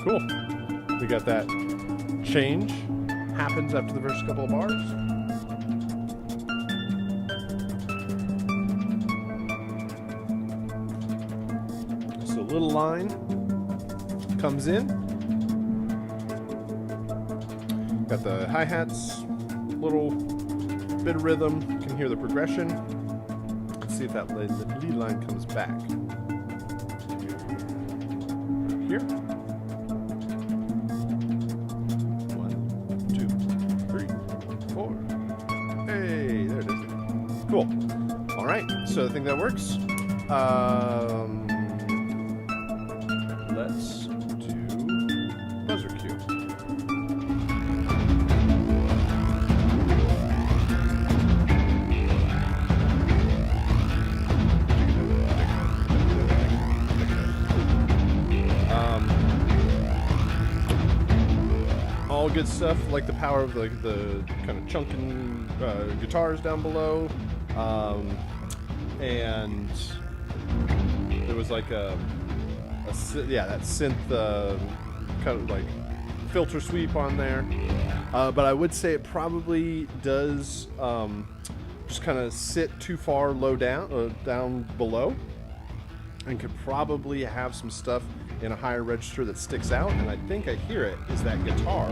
Cool. We got that change happens after the first couple of bars. So a little line comes in. Got the hi-hats, little bit of rhythm. You can hear the progression. Let's see if that lead line comes back. Here. 1, 2, 3, 4. Hey, there it is. Cool. All right, so I think that works. Let's do buzzer cue. All good stuff, like the power of the kind of chunking guitars down below, and there was like that synth kind of like filter sweep on there, but I would say it probably does just kind of sit too far low down below, and could probably have some stuff in a higher register that sticks out, and I think I hear it is that guitar.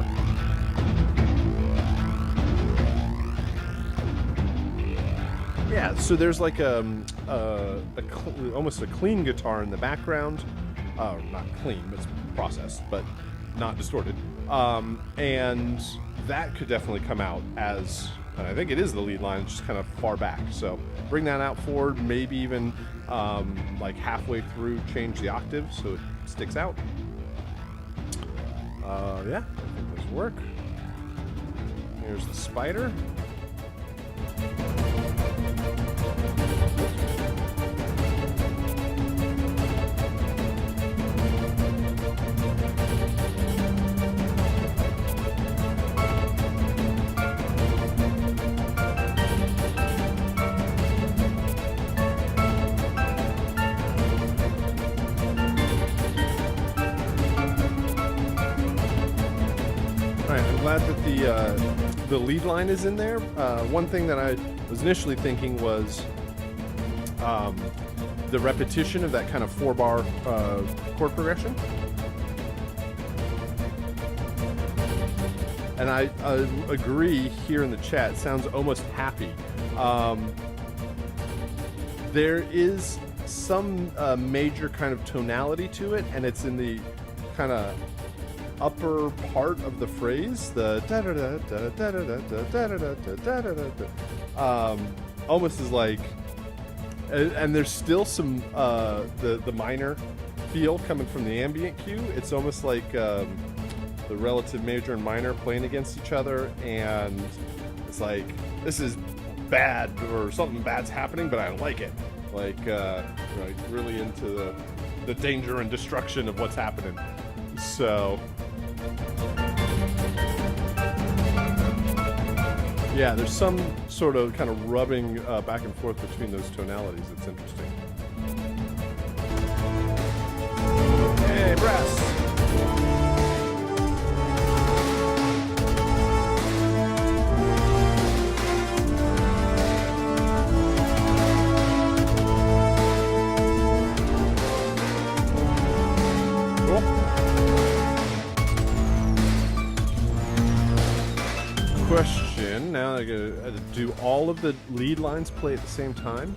Yeah, so there's like almost a clean guitar in the background. Not clean, it's processed, but not distorted. And that could definitely come out as, and I think it is the lead line, it's just kind of far back. So bring that out forward, maybe even like halfway through, change the octave so it sticks out. Yeah, I think those work. Here's the spider. Glad that the lead line is in there. One thing that I was initially thinking was the repetition of that kind of 4-bar chord progression. And I agree here in the chat, it sounds almost happy. There is some major kind of tonality to it, and it's in the kind of upper part of the phrase, the da da da da da da da da da da da da, almost as like, and there's still some the minor feel coming from the ambient cue. It's almost like the relative major and minor playing against each other, and it's like, this is bad, or something bad's happening, but I like it. Like really into the danger and destruction of what's happening. So yeah, there's some sort of kind of rubbing back and forth between those tonalities. It's interesting. Hey, brass. Question, now I gotta do all of the lead lines play at the same time?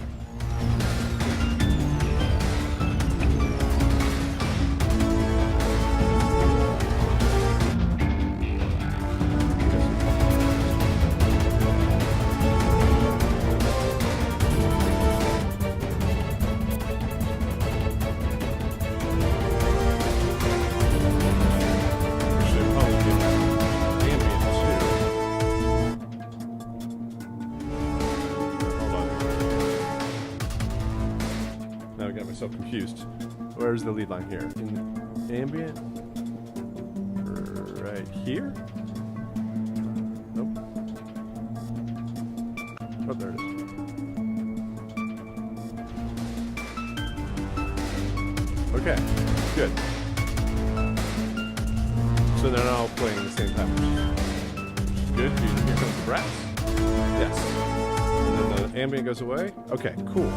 So confused. Where's the lead line here? In the ambient? Right here? Nope. Oh, there it is. Okay, good. So they're not all playing at the same time, which is good. Here comes the brass. Yes. And then the ambient goes away. Okay, cool.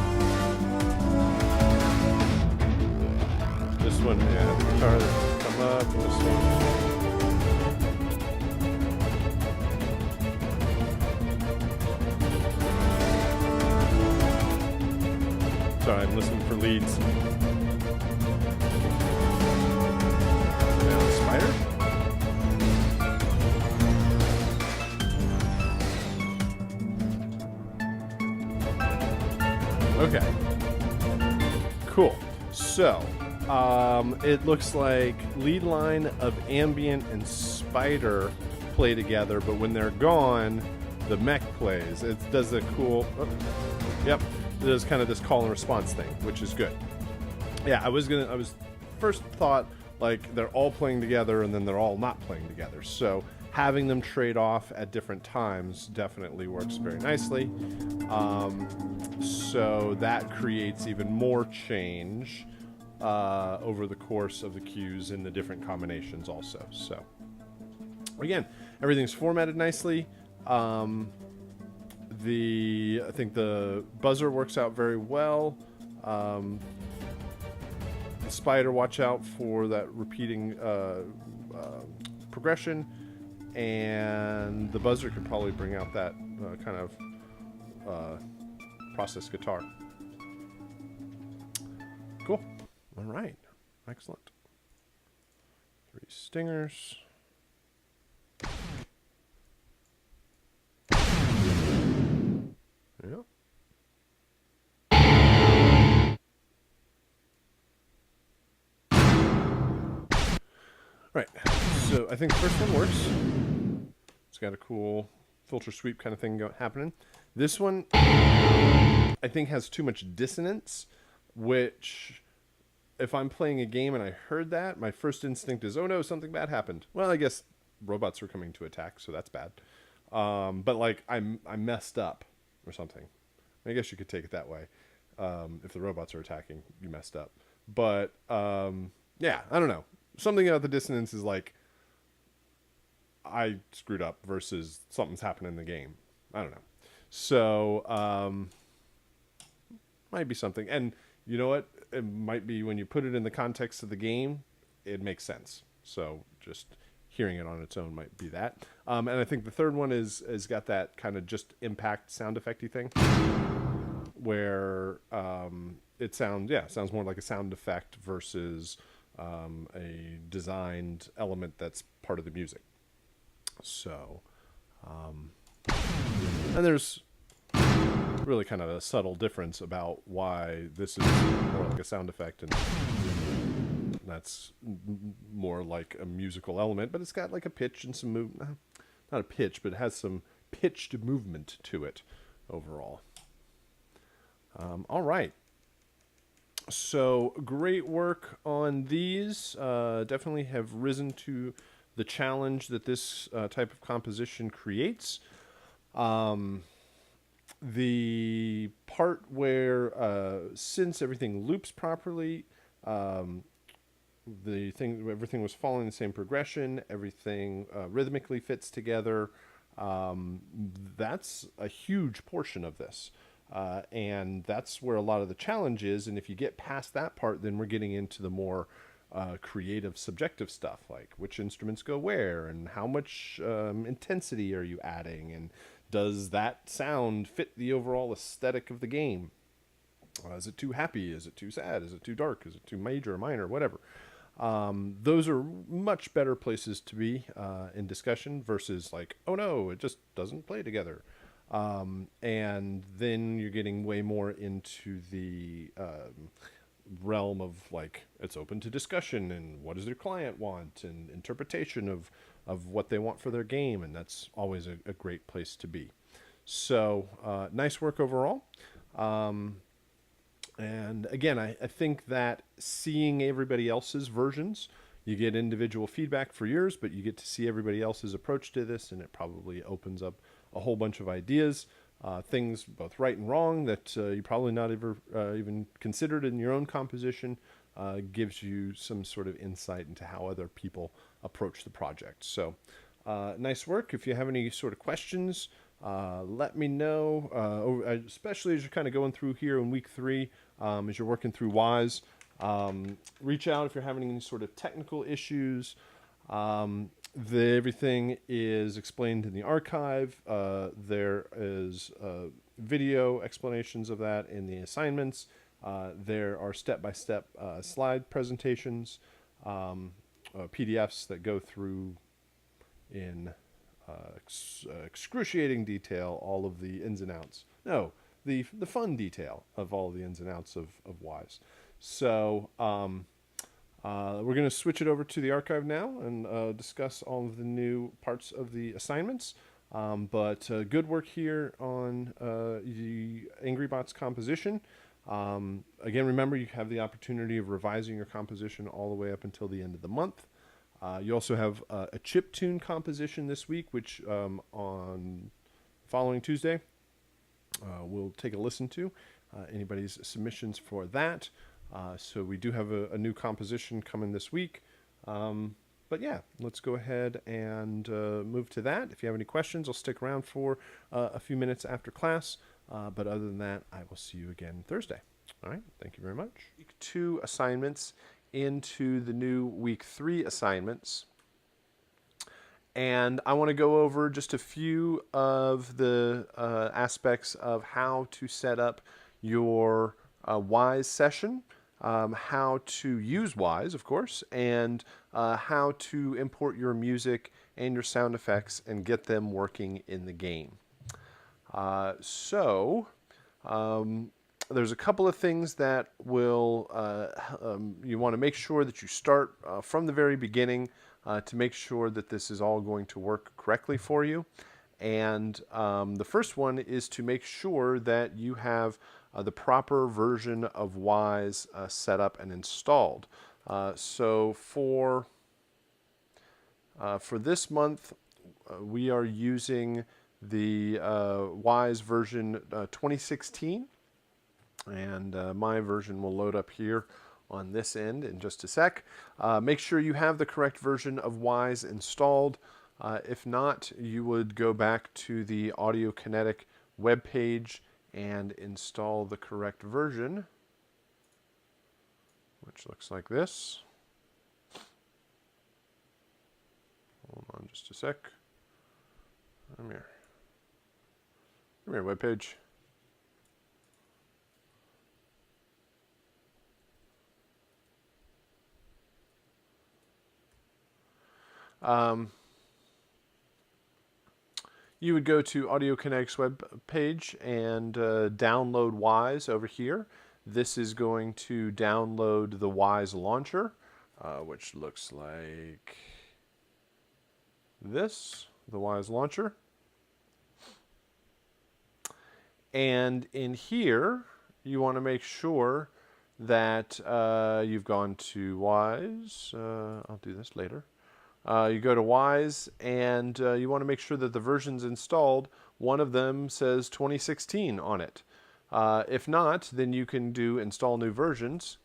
This one, yeah, the guitar that come up, and this one. Sorry, I'm listening for leads. Now the spider. Okay. Cool. So, it looks like lead line of ambient and spider play together, but when they're gone, the mech plays. It does a cool. Yep, it does kind of this call and response thing, which is good. Yeah, I was first thought like they're all playing together and then they're all not playing together. So having them trade off at different times definitely works very nicely. So that creates even more change over the course of the cues in the different combinations also. So again, everything's formatted nicely. I think the buzzer works out very well. The spider, watch out for that repeating progression, and the buzzer could probably bring out that kind of processed guitar. Cool. All right. Excellent. 3 stingers. Yeah. Right. So I think the first one works. It's got a cool filter sweep kind of thing happening. This one, I think, has too much dissonance, which, if I'm playing a game and I heard that, my first instinct is, oh no, something bad happened. Well, I guess robots are coming to attack, so that's bad. But like, I messed up or something. I guess you could take it that way. If the robots are attacking, you messed up. But yeah, I don't know. Something about the dissonance is like, I screwed up versus something's happened in the game. I don't know. So might be something. And you know what? It might be when you put it in the context of the game, it makes sense. So just hearing it on its own might be that. And I think the third one is got that kind of just impact sound effecty thing, where it sounds more like a sound effect versus a designed element that's part of the music. So, and there's really kind of a subtle difference about why this is more like a sound effect and that's more like a musical element, but it's got like a pitch and some movement. Not a pitch, but it has some pitched movement to it overall. All right. So great work on these. Definitely have risen to the challenge that this type of composition creates. The part where since everything loops properly, everything was following the same progression, everything rhythmically fits together. That's a huge portion of this. And that's where a lot of the challenge is. And if you get past that part, then we're getting into the more creative, subjective stuff, like which instruments go where and how much intensity are you adding, and does that sound fit the overall aesthetic of the game? Is it too happy? Is it too sad? Is it too dark? Is it too major or minor? Whatever. Those are much better places to be in discussion versus like, oh no, it just doesn't play together. And then you're getting way more into the realm of like, it's open to discussion and what does their client want and interpretation of what they want for their game. And that's always a great place to be. So nice work overall. And again, I think that seeing everybody else's versions, you get individual feedback for yours, but you get to see everybody else's approach to this, and it probably opens up a whole bunch of ideas, things both right and wrong that you probably not ever even considered in your own composition, gives you some sort of insight into how other people approach the project. So nice work. If you have any sort of questions, let me know, especially as you're kind of going through here in week 3, as you're working through Wise. Reach out if you're having any sort of technical issues. Everything is explained in the archive. There is video explanations of that in the assignments. There are step-by-step slide presentations, PDFs that go through in excruciating detail all of the ins and outs. No, the fun detail of all the ins and outs of Wise. So we're going to switch it over to the archive now and discuss all of the new parts of the assignments. But good work here on the Angry Bots composition. Again, remember you have the opportunity of revising your composition all the way up until the end of the month. You also have a chiptune composition this week, which on following Tuesday we'll take a listen to. Anybody's submissions for that. So we do have a new composition coming this week. But yeah, let's go ahead and move to that. If you have any questions, I'll stick around for a few minutes after class. But other than that, I will see you again Thursday. All right, thank you very much. Week 2 assignments into the new Week 3 assignments. And I want to go over just a few of the aspects of how to set up your Wise session, how to use Wise, of course, and how to import your music and your sound effects and get them working in the game. There's a couple of things that will you want to make sure that you start from the very beginning to make sure that this is all going to work correctly for you. And the first one is to make sure that you have the proper version of Wise set up and installed. So for this month, we are using the Wise version 2016, and my version will load up here on this end in just a sec. Make sure you have the correct version of Wise installed. If not, you would go back to the Audio Kinetic webpage and install the correct version, which looks like this. Hold on just a sec. Come here. Come here, webpage. You would go to Audio Kinetic's web page and download Wise over here. This is going to download the Wise launcher, which looks like this, the Wise launcher. And in here, you want to make sure that you've gone to Wise. I'll do this later. You go to Wise, and you want to make sure that the version's installed. One of them says 2016 on it. If not, then you can do install new versions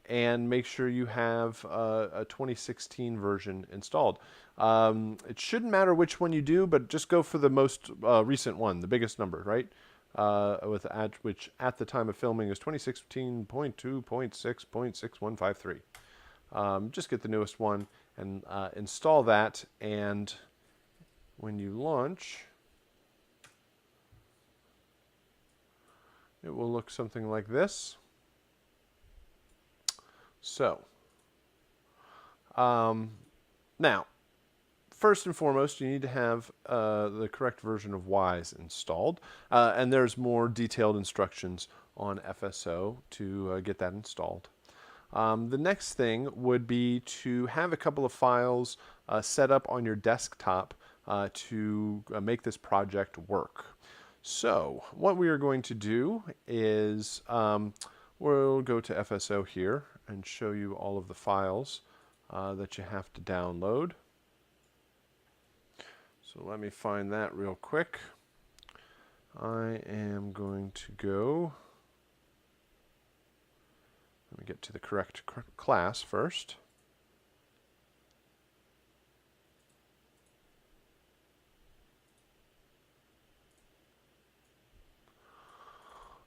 and make sure you have a 2016 version installed. It shouldn't matter which one you do, but just go for the most recent one, the biggest number, right? Which at the time of filming is 2016.2.6.6153. Just get the newest one and install that, and when you launch, it will look something like this. So, now, first and foremost, you need to have the correct version of Wise installed, and there's more detailed instructions on FSO to get that installed. The next thing would be to have a couple of files set up on your desktop to make this project work. So what we are going to do is we'll go to FSO here and show you all of the files that you have to download. So let me find that real quick. I am going to go. Let me get to the correct class first.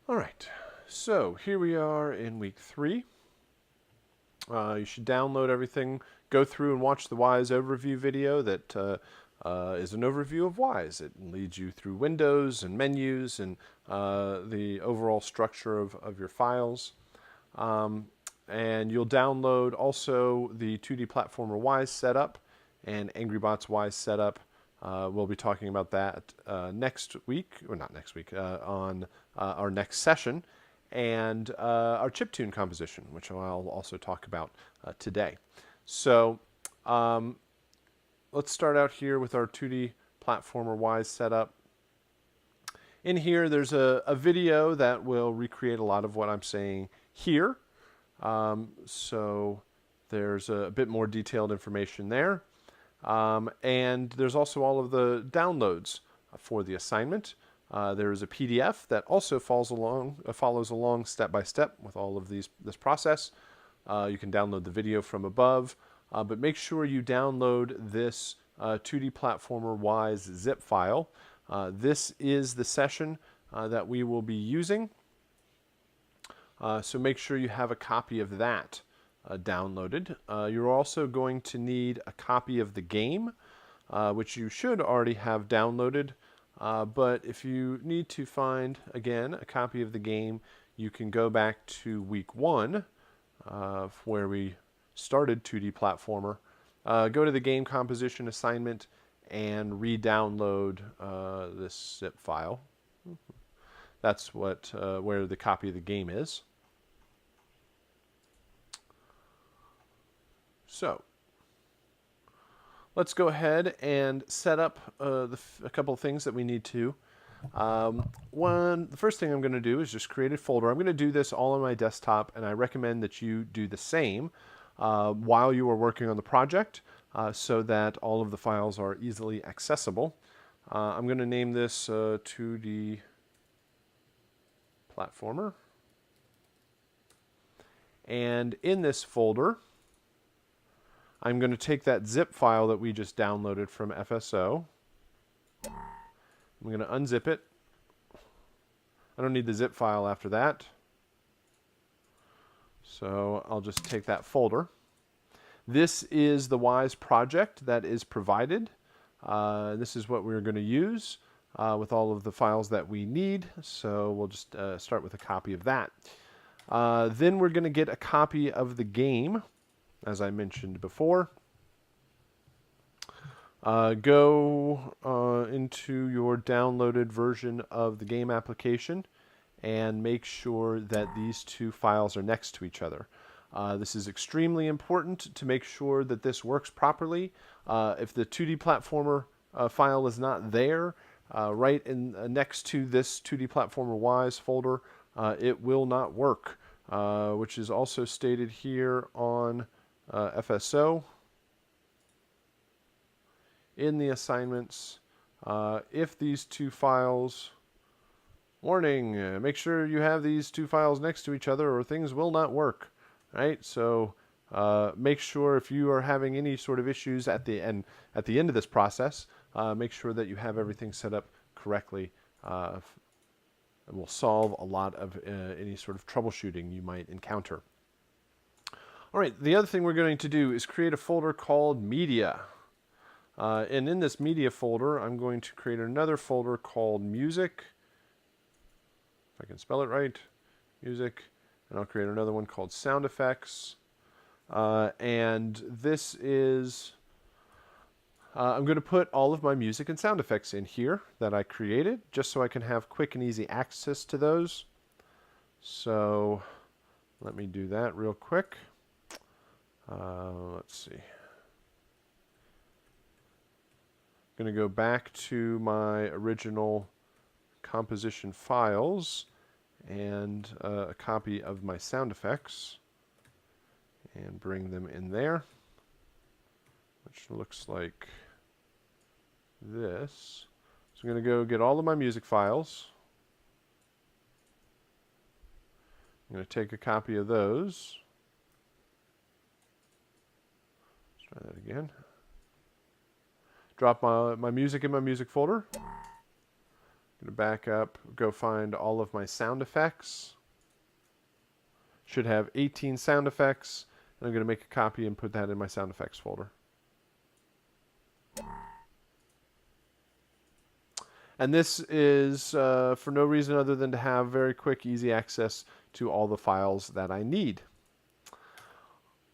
All right, so here we are in week 3. You should download everything, go through and watch the Wise overview video that is an overview of Wise. It leads you through windows and menus and the overall structure of your files. And you'll download also the 2D Platformer Wise setup and Angry Bots Wise setup. We'll be talking about that next week, or not next week, on our next session. and our chiptune composition, which I'll also talk about today. So let's start out here with our 2D platformer Wise setup. In here, there's a video that will recreate a lot of what I'm saying here. So there's a bit more detailed information there. And there's also all of the downloads for the assignment. There is a PDF that also follows along step by step with all of this process. You can download the video from above, but make sure you download this 2D platformer Wise zip file. This is the session that we will be using. So make sure you have a copy of that downloaded. You're also going to need a copy of the game, which you should already have downloaded. But if you need to find, again, a copy of the game, you can go back to week 1, where we started 2D platformer. Go to the game composition assignment and re-download this zip file. That's where the copy of the game is. So let's go ahead and set up a couple of things that we need to. The first thing I'm going to do is just create a folder. I'm going to do this all on my desktop, and I recommend that you do the same while you are working on the project so that all of the files are easily accessible. I'm going to name this 2D platformer. And in this folder, I'm going to take that zip file that we just downloaded from FSO. I'm going to unzip it. I don't need the zip file after that. So I'll just take that folder. This is the Wise project that is provided. This is what we're going to use with all of the files that we need. So we'll just start with a copy of that. Then we're going to get a copy of the game, as I mentioned before. Go into your downloaded version of the game application and make sure that these two files are next to each other. This is extremely important to make sure that this works properly. If the 2D platformer file is not there, right next to this 2D platformer Wise folder, it will not work, which is also stated here on FSO. In the assignments, if these two files, warning, make sure you have these two files next to each other or things will not work, right? So make sure if you are having any sort of issues at the end of this process, make sure that you have everything set up correctly. And will solve a lot of any sort of troubleshooting you might encounter. All right, the other thing we're going to do is create a folder called Media. And in this Media folder, I'm going to create another folder called Music. If I can spell it right, Music. And I'll create another one called Sound Effects. And this is, I'm going to put all of my music and sound effects in here that I created, just so I can have quick and easy access to those. So let me do that real quick. Let's see. I'm going to go back to my original composition files and a copy of my sound effects and bring them in there, which looks like this. So I'm going to go get all of my music files. I'm going to take a copy of those. Let's try that again. Drop my music in my music folder. I'm going to back up, go find all of my sound effects. Should have 18 sound effects. And I'm going to make a copy and put that in my sound effects folder. And this is for no reason other than to have very quick, easy access to all the files that I need.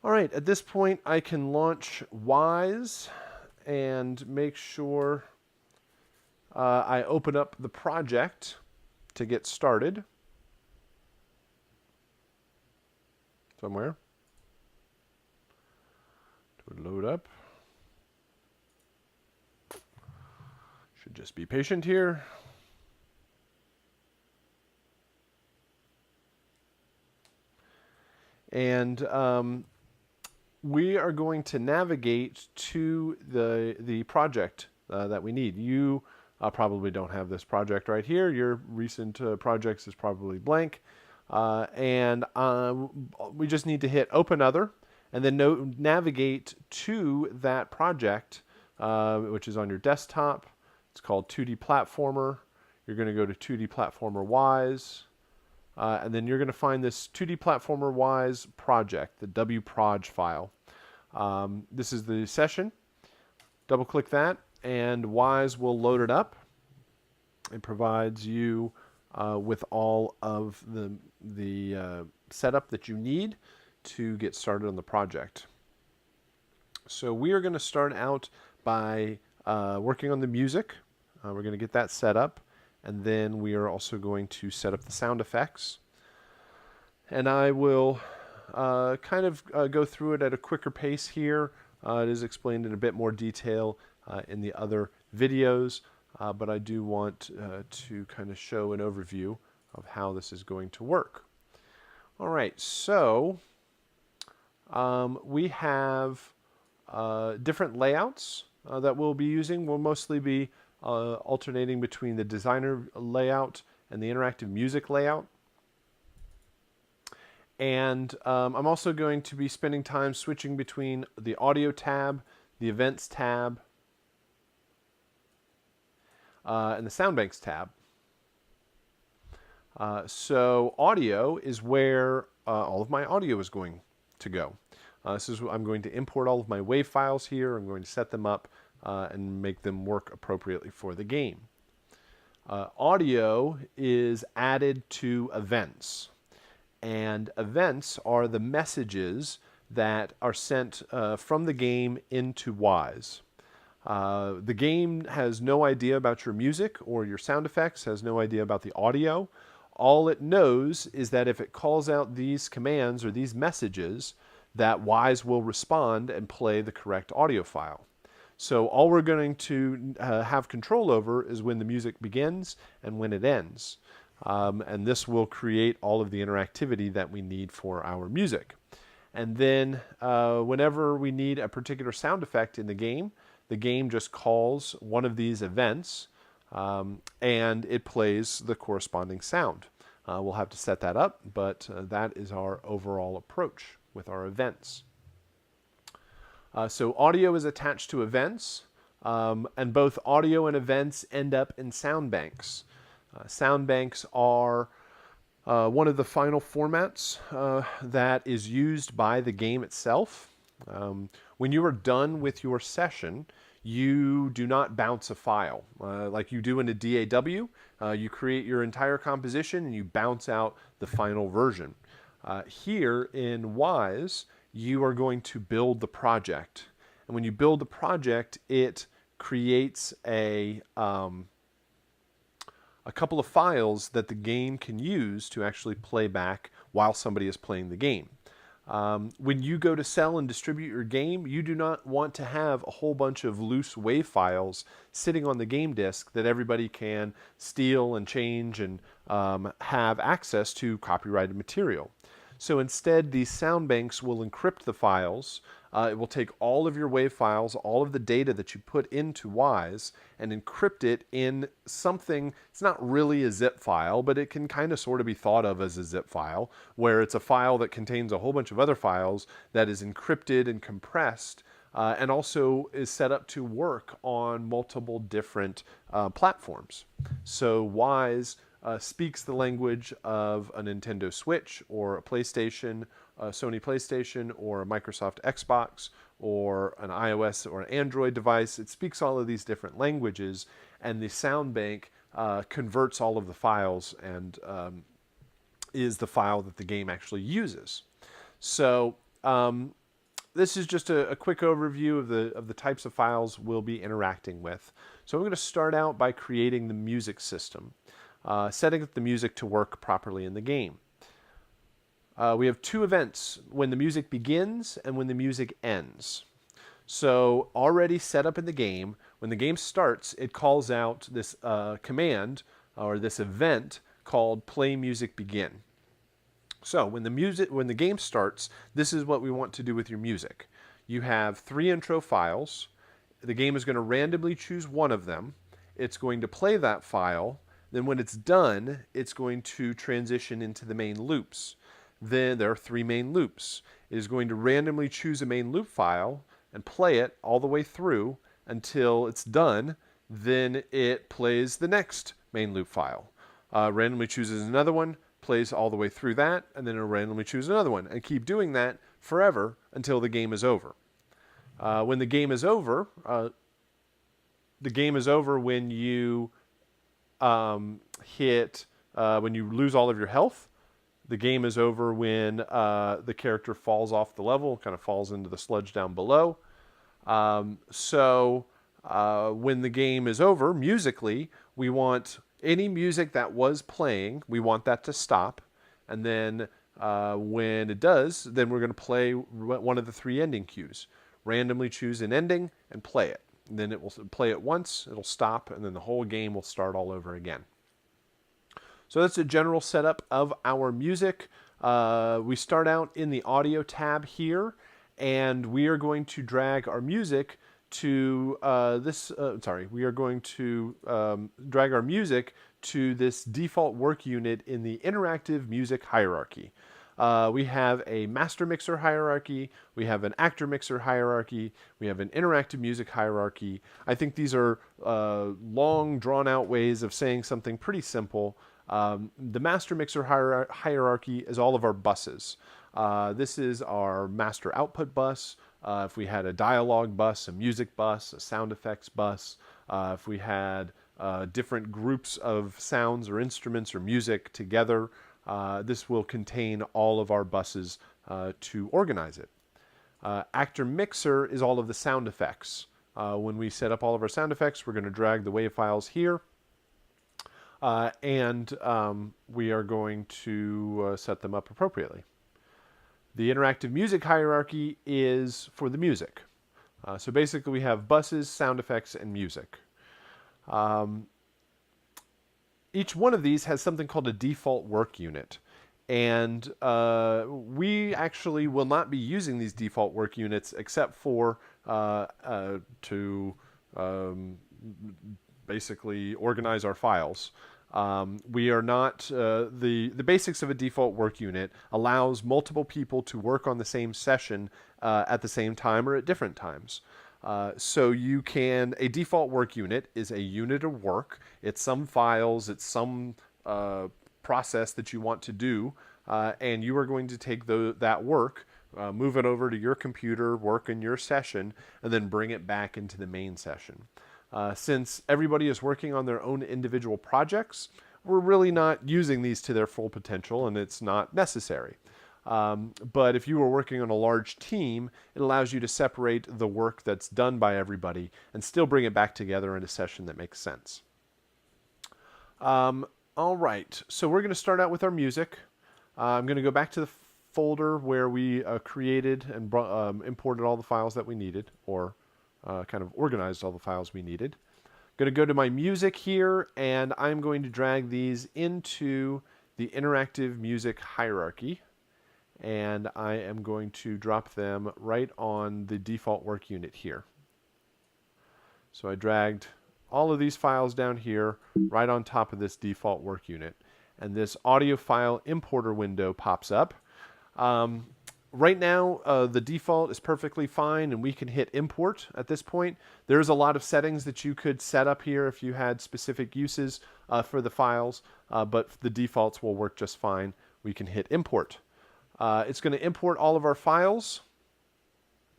All right, at this point, I can launch Wise and make sure I open up the project to get started. somewhere. It would load up. Should just be patient here. And we are going to navigate to the project that we need. You probably don't have this project right here. Your recent projects is probably blank. And we just need to hit Open Other, and then navigate to that project, which is on your desktop. It's called 2D Platformer. You're going to go to 2D Platformer Wise. And then you're going to find this 2D Platformer Wise project, the WProj file. This is the session. Double click that, and Wise will load it up. It provides you with all of the setup that you need to get started on the project. So we are going to start out by working on the music. We're going to get that set up. And then we are also going to set up the sound effects. And I will kind of go through it at a quicker pace here. It is explained in a bit more detail in the other videos, but I do want to kind of show an overview of how this is going to work. All right, so we have different layouts that we'll be using. We'll mostly be alternating between the designer layout and the interactive music layout. And I'm also going to be spending time switching between the audio tab, the events tab, and the soundbanks tab. So audio is where all of my audio is going to go. I'm going to import all of my WAV files here. I'm going to set them up and make them work appropriately for the game. Audio is added to events, and events are the messages that are sent from the game into Wise. The game has no idea about your music or your sound effects, has no idea about the audio. All it knows is that if it calls out these commands or these messages, that Wise will respond and play the correct audio file. So all we're going to have control over is when the music begins and when it ends. And this will create all of the interactivity that we need for our music. And then whenever we need a particular sound effect in the game just calls one of these events and it plays the corresponding sound. We'll have to set that up, but that is our overall approach with our events. So audio is attached to events, and both audio and events end up in sound banks. Sound banks are one of the final formats that is used by the game itself. When you are done with your session, you do not bounce a file like you do in a DAW. You create your entire composition and you bounce out the final version. Here in Wise, you are going to build the project. And when you build the project, it creates a couple of files that the game can use to actually play back while somebody is playing the game. When you go to sell and distribute your game, you do not want to have a whole bunch of loose WAV files sitting on the game disk that everybody can steal and change and have access to copyrighted material. So instead, these sound banks will encrypt the files. It will take all of your WAV files, all of the data that you put into Wise, and encrypt it in something. It's not really a zip file, but it can kind of sort of be thought of as a zip file, where it's a file that contains a whole bunch of other files that is encrypted and compressed, and also is set up to work on multiple different platforms. So Wise speaks the language of a Nintendo Switch or a PlayStation, a Sony PlayStation, or a Microsoft Xbox, or an iOS or an Android device. It speaks all of these different languages, and the sound bank converts all of the files and is the file that the game actually uses. So this is just a quick overview of the types of files we'll be interacting with. So I'm going to start out by creating the music system. Setting up the music to work properly in the game. we have two events, when the music begins and when the music ends. So already set up in the game, when the game starts, it calls out this command or this event called play music begin. So when the game starts, this is what we want to do with your music. You have 3 intro files. The game is going to randomly choose one of them. It's going to play that file. Then when it's done, it's going to transition into the main loops. Then there are 3 main loops. It is going to randomly choose a main loop file and play it all the way through until it's done. Then it plays the next main loop file. Randomly chooses another one, plays all the way through that, and then it'll randomly choose another one, and keep doing that forever until the game is over. When the game is over, when you when you lose all of your health. The game is over when the character falls off the level, kind of falls into the sludge down below. When the game is over, musically, we want any music that was playing, we want that to stop. And then when it does, then we're going to play one of the 3 ending cues. Randomly choose an ending and play it. And then it will play it once, it'll stop, and then the whole game will start all over again. So that's a general setup of our music. We start out in the audio tab here, and we are going to drag our music to drag our music to this default work unit in the interactive music hierarchy. We have a master mixer hierarchy, we have an actor mixer hierarchy, we have an interactive music hierarchy. I think these are long, drawn-out ways of saying something pretty simple. The master mixer hierarchy is all of our buses. This is our master output bus. If we had a dialogue bus, a music bus, a sound effects bus, if we had different groups of sounds or instruments or music together, this will contain all of our buses to organize it. Actor mixer is all of the sound effects. When we set up all of our sound effects, we're going to drag the WAV files here. We are going to set them up appropriately. The interactive music hierarchy is for the music. So basically we have buses, sound effects, and music. Each one of these has something called a default work unit. And we actually will not be using these default work units except for to basically organize our files. We are not, the basics of a default work unit allows multiple people to work on the same session at the same time or at different times. So you can, a default work unit is a unit of work. It's some files, it's some process that you want to do, and you are going to take that work, move it over to your computer, work in your session, and then bring it back into the main session. Since everybody is working on their own individual projects, we're really not using these to their full potential, and it's not necessary. But if you were working on a large team, it allows you to separate the work that's done by everybody and still bring it back together in a session that makes sense. All right, so we're going to start out with our music. I'm going to go back to the folder where we created and imported all the files that we needed, or kind of organized all the files we needed. I'm going to go to my music here, and I'm going to drag these into the interactive music hierarchy. And I am going to drop them right on the default work unit here. So I dragged all of these files down here right on top of this default work unit. And this audio file importer window pops up. Right now, the default is perfectly fine, and we can hit import at this point. There's a lot of settings that you could set up here if you had specific uses for the files, but the defaults will work just fine. We can hit import. It's going to import all of our files.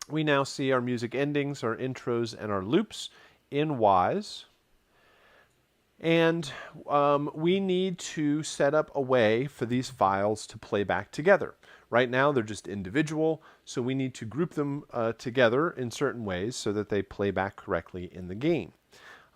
We now see our music endings, our intros, and our loops in Wise. And we need to set up a way for these files to play back together. Right now, they're just individual, so we need to group them together in certain ways so that they play back correctly in the game.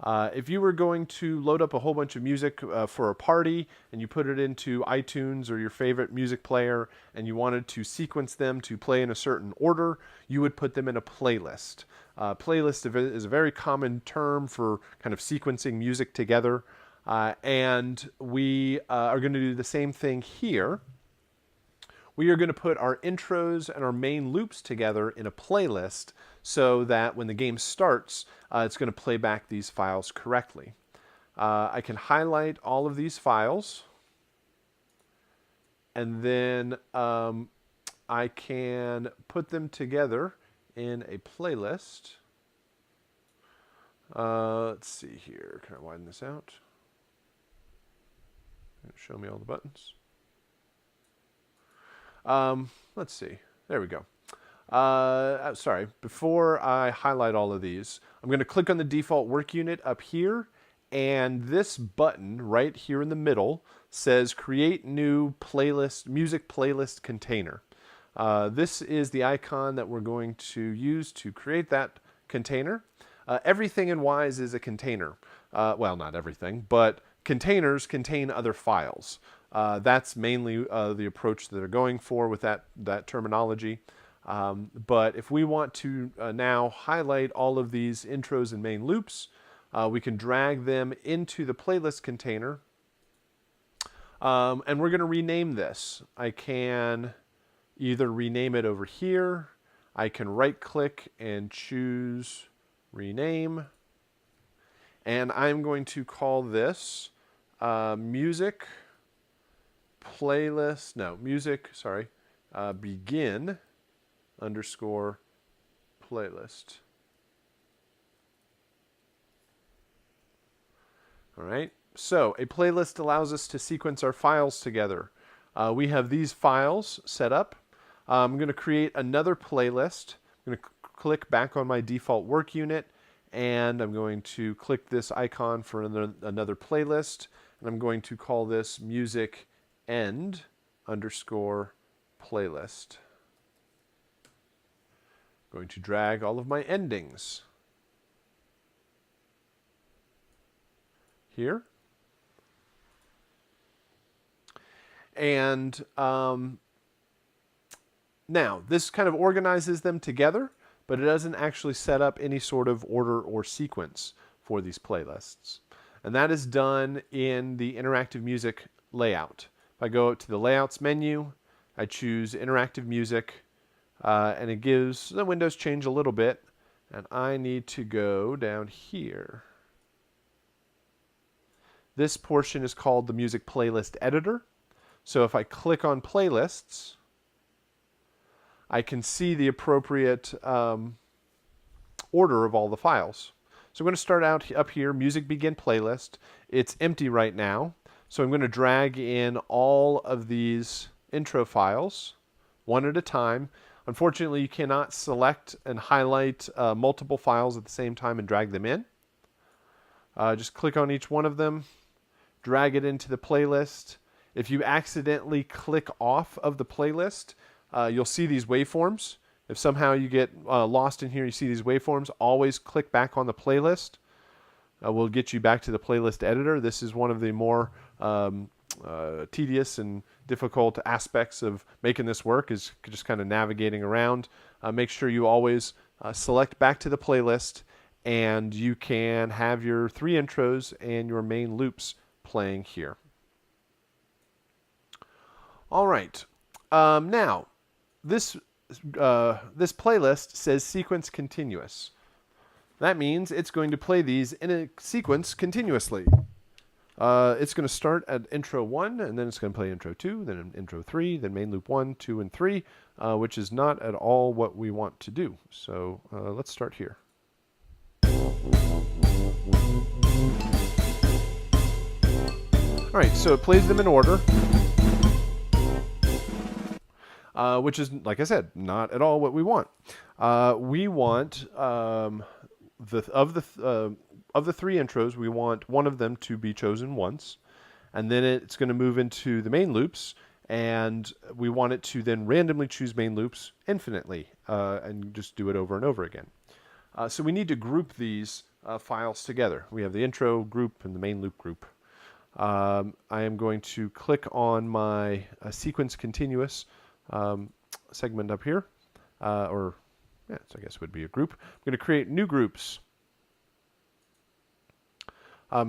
If you were going to load up a whole bunch of music for a party and you put it into iTunes or your favorite music player and you wanted to sequence them to play in a certain order, you would put them in a playlist. Playlist is a very common term for kind of sequencing music together. And we are going to do the same thing here. We are going to put our intros and our main loops together in a playlist so that when the game starts, it's going to play back these files correctly. I can highlight all of these files, and then I can put them together in a playlist. Let's see here. Can I widen this out? Show me all the buttons. Let's see. There we go. Sorry. Before I highlight all of these, I'm going to click on the default work unit up here, and this button right here in the middle says Create New Playlist, Music Playlist Container. This is the icon that we're going to use to create that container. Everything in Wise is a container. Well, not everything, but containers contain other files. That's mainly the approach that they're going for with that terminology. But if we want to now highlight all of these intros and main loops, we can drag them into the playlist container. And we're going to rename this. I can either rename it over here. I can right-click and choose Rename. And I'm going to call this Music Playlist, no, Music, sorry, Begin _ Playlist. All right, so a playlist allows us to sequence our files together. We have these files set up. I'm going to create another playlist. I'm going to click back on my default work unit, and I'm going to click this icon for another playlist, and I'm going to call this Music End _ Playlist. I'm going to drag all of my endings here. And now, this kind of organizes them together, but it doesn't actually set up any sort of order or sequence for these playlists. And that is done in the interactive music layout. If I go to the Layouts menu, I choose Interactive Music, and it gives the windows change a little bit, and I need to go down here. This portion is called the Music Playlist Editor. So if I click on Playlists, I can see the appropriate order of all the files. So I'm going to start out up here, Music Begin Playlist. It's empty right now, so I'm going to drag in all of these intro files one at a time. Unfortunately, you cannot select and highlight multiple files at the same time and drag them in. Just click on each one of them, drag it into the playlist. If you accidentally click off of the playlist, you'll see these waveforms. If somehow you get lost in here, you see these waveforms, always click back on the playlist. We'll get you back to the playlist editor. This is one of the more tedious and difficult aspects of making this work, is just kind of navigating around. Make sure you always select back to the playlist, and you can have your 3 intros and your main loops playing here. All right. Now, this playlist says sequence continuous. That means it's going to play these in a sequence continuously. It's going to start at intro 1, and then it's going to play intro 2, then intro 3, then main loop 1, 2, and 3, which is not at all what we want to do. So let's start here. All right, so it plays them in order. Which is, like I said, not at all what we want. We want of the 3 intros, we want one of them to be chosen once, and then it's going to move into the main loops, and we want it to then randomly choose main loops infinitely, and just do it over and over again. So we need to group these files together. We have the intro group and the main loop group. I am going to click on my sequence continuous segment up here, so I guess it would be a group. I'm going to create new groups.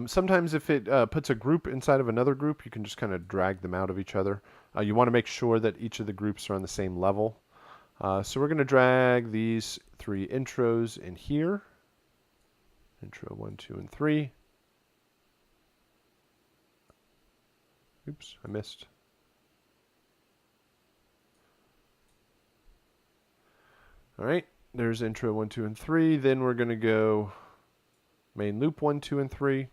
Sometimes if it puts a group inside of another group, you can just kind of drag them out of each other. You want to make sure that each of the groups are on the same level. So we're going to drag these 3 intros in here. Intro 1, 2, and 3. Oops, I missed. All right, there's intro 1, 2, and 3. Then we're going to go main loop 1, 2, and 3.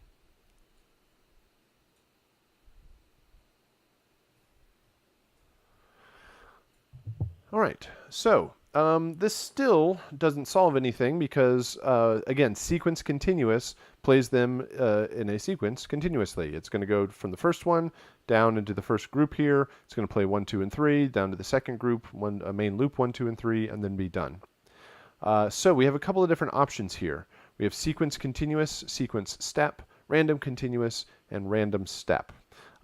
All right, so this still doesn't solve anything because, again, sequence continuous plays them in a sequence continuously. It's going to go from the first one down into the first group here. It's going to play 1, 2, and 3, down to the second group, main loop 1, 2, and 3, and then be done. So we have a couple of different options here. We have sequence continuous, sequence step, random continuous, and random step.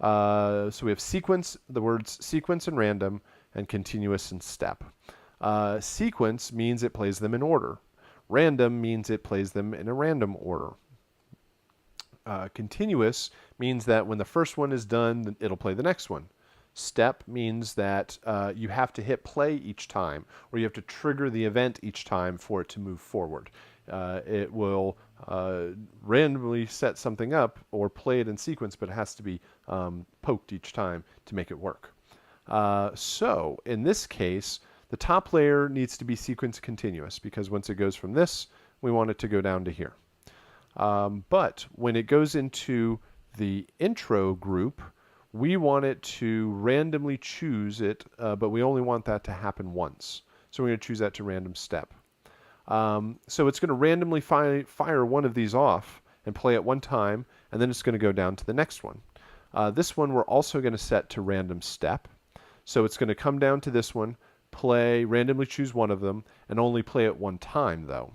So we have sequence, the words sequence and random, and continuous and step. Sequence means it plays them in order. Random means it plays them in a random order. Continuous means that when the first one is done, it'll play the next one. Step means that you have to hit play each time, or you have to trigger the event each time for it to move forward. It will randomly set something up or play it in sequence, but it has to be poked each time to make it work. So in this case, the top layer needs to be sequence continuous because once it goes from this, we want it to go down to here. But when it goes into the intro group, we want it to randomly choose it, but we only want that to happen once. So we're going to choose that to random step. So it's going to randomly fire one of these off and play at one time, and then it's going to go down to the next one. This one we're also going to set to random step. So it's going to come down to this one, randomly choose one of them, and only play it one time, though,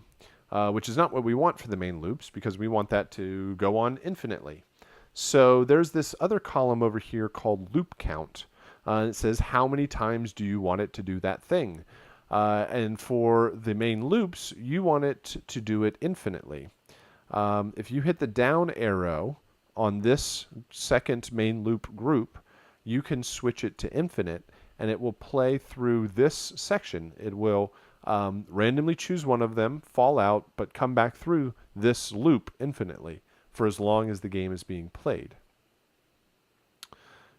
which is not what we want for the main loops because we want that to go on infinitely. So there's this other column over here called loop count. It says how many times do you want it to do that thing. And for the main loops, you want it to do it infinitely. If you hit the down arrow on this second main loop group, you can switch it to infinite, and it will play through this section. It will randomly choose one of them, fall out, but come back through this loop infinitely for as long as the game is being played.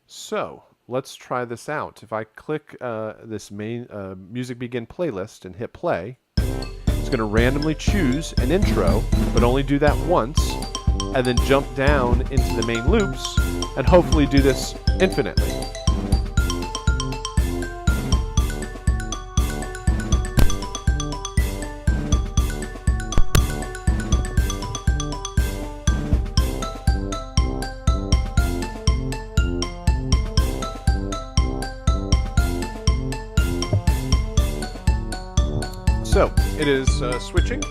So let's try this out. If I click this main music begin playlist and hit play, it's going to randomly choose an intro, but only do that once, and then jump down into the main loops and hopefully do this infinitely. So it is switching,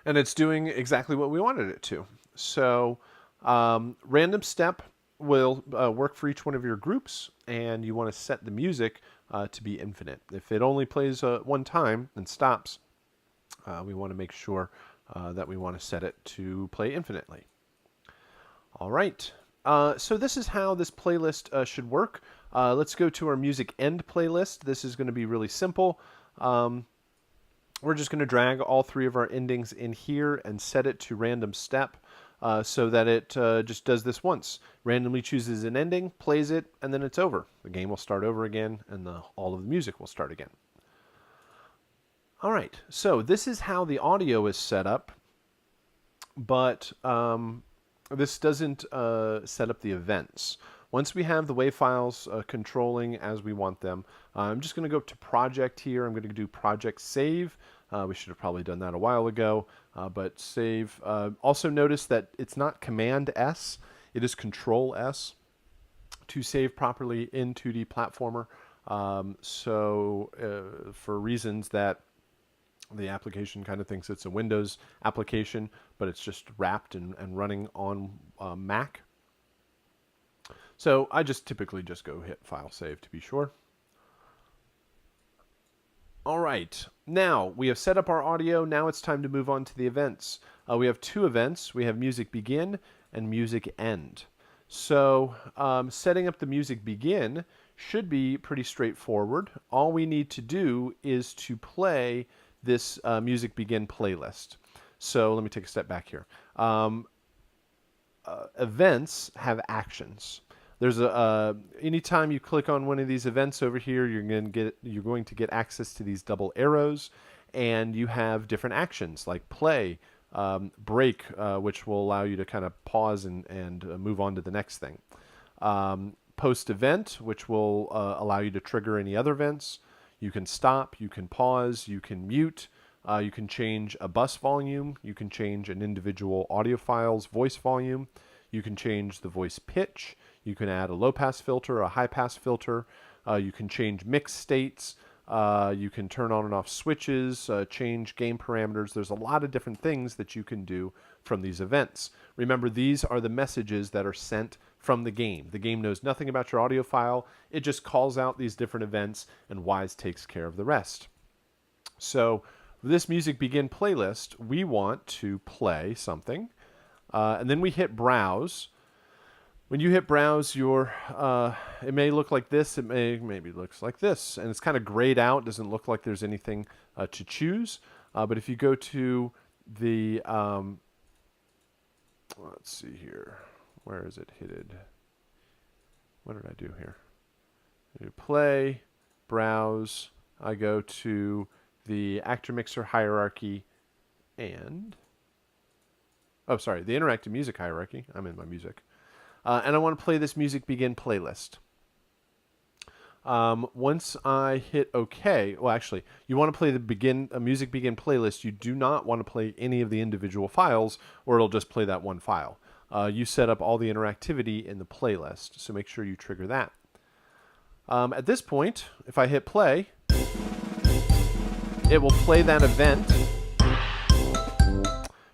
and it's doing exactly what we wanted it to. So random step will work for each one of your groups, and you want to set the music to be infinite. If it only plays one time and stops, we want to make sure that we want to set it to play infinitely. All right. So this is how this playlist should work. Let's go to our music end playlist. This is going to be really simple. We're just going to drag all 3 of our endings in here and set it to random step so that it just does this once. Randomly chooses an ending, plays it, and then it's over. The game will start over again, and all of the music will start again. All right, so this is how the audio is set up, but this doesn't set up the events. Once we have the WAV files controlling as we want them, I'm just going to go up to Project here. I'm going to do Project Save. We should have probably done that a while ago, but save. Also notice that it's not Command S, it is Control S to save properly in 2D platformer. For reasons that The application kind of thinks it's a Windows application, but it's just wrapped and running on Mac. So I just typically just go hit File Save to be sure. All right, now we have set up our audio. Now it's time to move on to the events. We have two events. We have music begin and music end. So setting up the music begin should be pretty straightforward. All we need to do is to play this music begin playlist. So let me take a step back here. Events have actions. There's anytime you click on one of these events over here, you're going to get access to these double arrows, and you have different actions like play, break, which will allow you to kind of pause and move on to the next thing. Post event, which will allow you to trigger any other events. You can stop, you can pause, you can mute, you can change a bus volume, you can change an individual audio file's voice volume, you can change the voice pitch, you can add a low pass filter, a high pass filter, you can change mix states, you can turn on and off switches, change game parameters. There's a lot of different things that you can do from these events. Remember, these are the messages that are sent from the game. The game knows nothing about your audio file. It just calls out these different events, and Wise takes care of the rest. So this music begin playlist, we want to play something, and then we hit browse. When you hit browse, it may look like this. It maybe looks like this, and it's kind of grayed out. Doesn't look like there's anything to choose. But if you go to the, let's see here, where is it hidden? What did I do here? I do play, browse. I go to the actor mixer hierarchy, and the interactive music hierarchy. I'm in my music. And I want to play this music begin playlist. Once I hit OK, well, actually, you want to play the music begin playlist. You do not want to play any of the individual files, or it'll just play that one file. You set up all the interactivity in the playlist, so make sure you trigger that. At this point, if I hit play, it will play that event.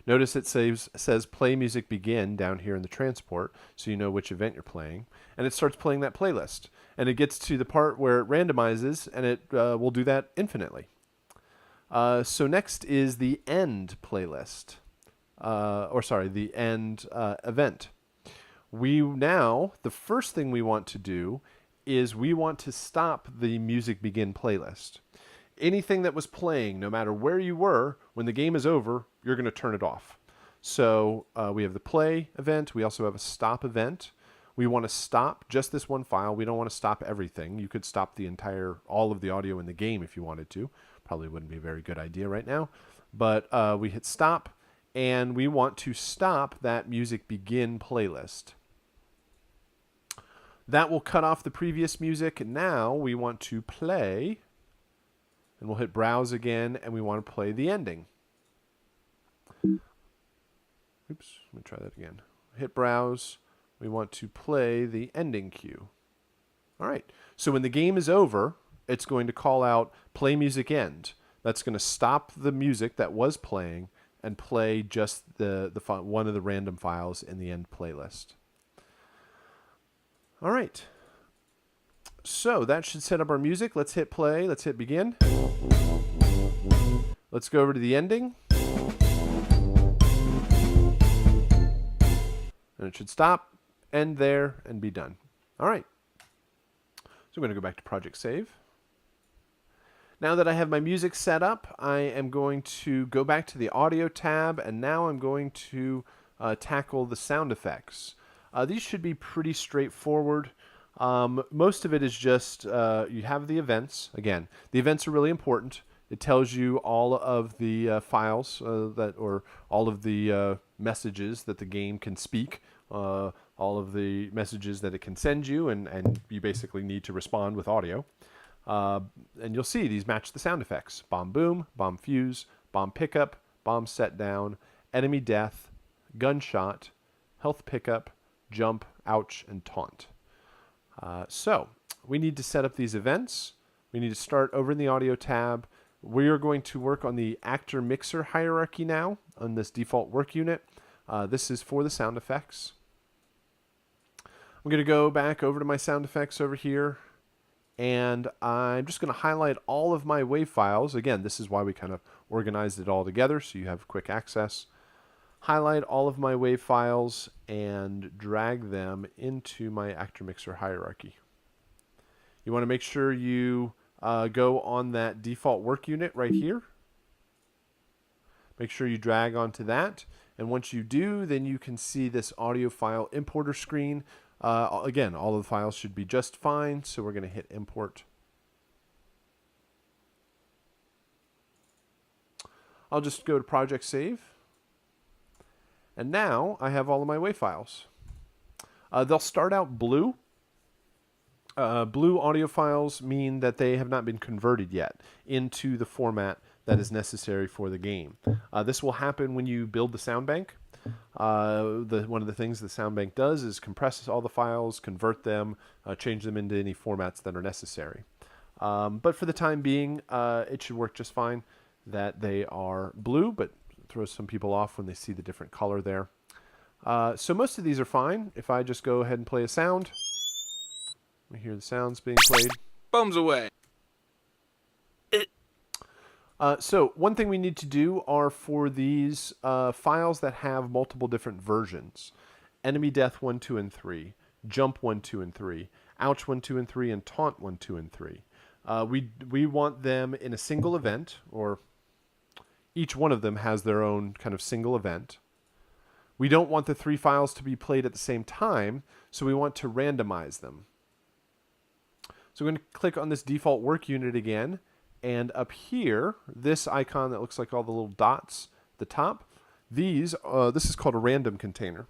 Notice it says play music begin down here in the transport, so you know which event you're playing. And it starts playing that playlist. And it gets to the part where it randomizes, and it will do that infinitely. So next is the end playlist. The end event. The first thing we want to do is we want to stop the music begin playlist. Anything that was playing, no matter where you were, when the game is over, you're going to turn it off. So we have the play event. We also have a stop event. We want to stop just this one file. We don't want to stop everything. You could stop all of the audio in the game if you wanted to. Probably wouldn't be a very good idea right now. But we hit stop, and we want to stop that music begin playlist. That will cut off the previous music. Now we want to play. And we'll hit browse again, and we want to play the ending. Oops, let me try that again. Hit browse. We want to play the ending cue. All right, so when the game is over, it's going to call out play music end. That's going to stop the music that was playing and play just one of the random files in the end playlist. All right. So that should set up our music. Let's hit play. Let's hit begin. Let's go over to the ending. And it should stop, end there, and be done. All right. So I'm going to go back to Project Save. Now that I have my music set up, I am going to go back to the Audio tab, and now I'm going to tackle the sound effects. These should be pretty straightforward. Most of it is just you have the events. Again, the events are really important. It tells you all of the files or all of the messages that the game can speak, all of the messages that it can send you, and you basically need to respond with audio. And you'll see these match the sound effects: bomb boom, bomb fuse, bomb pickup, bomb set down, enemy death, gunshot, health pickup, jump, ouch, and taunt. So we need to set up these events. We need to start over in the Audio tab. We are going to work on the actor mixer hierarchy now on this default work unit. This is for the sound effects. I'm going to go back over to my sound effects over here, and I'm just going to highlight all of my WAV files. Again, this is why we kind of organized it all together so you have quick access. Highlight all of my WAV files and drag them into my actor mixer hierarchy. You want to make sure you go on that default work unit right here. Make sure you drag onto that. And once you do, then you can see this audio file importer screen. Again, all of the files should be just fine. So we're going to hit import. I'll just go to project save. And now I have all of my WAV files. They'll start out blue. Blue audio files mean that they have not been converted yet into the format that is necessary for the game. This will happen when you build the sound bank. One of the things the sound bank does is compress all the files, convert them, change them into any formats that are necessary. But for the time being, it should work just fine that they are blue, but throws some people off when they see the different color there. So most of these are fine. If I just go ahead and play a sound, we hear the sounds being played. Bums away. So one thing we need to do are for these files that have multiple different versions. Enemy Death 1, 2, and 3. Jump 1, 2, and 3. Ouch 1, 2, and 3. And Taunt 1, 2, and 3. We want them in a single event, or each one of them has their own kind of single event. We don't want the 3 files to be played at the same time, so we want to randomize them. So we're going to click on this default work unit again, and up here, this icon that looks like all the little dots at the top, this is called a random container.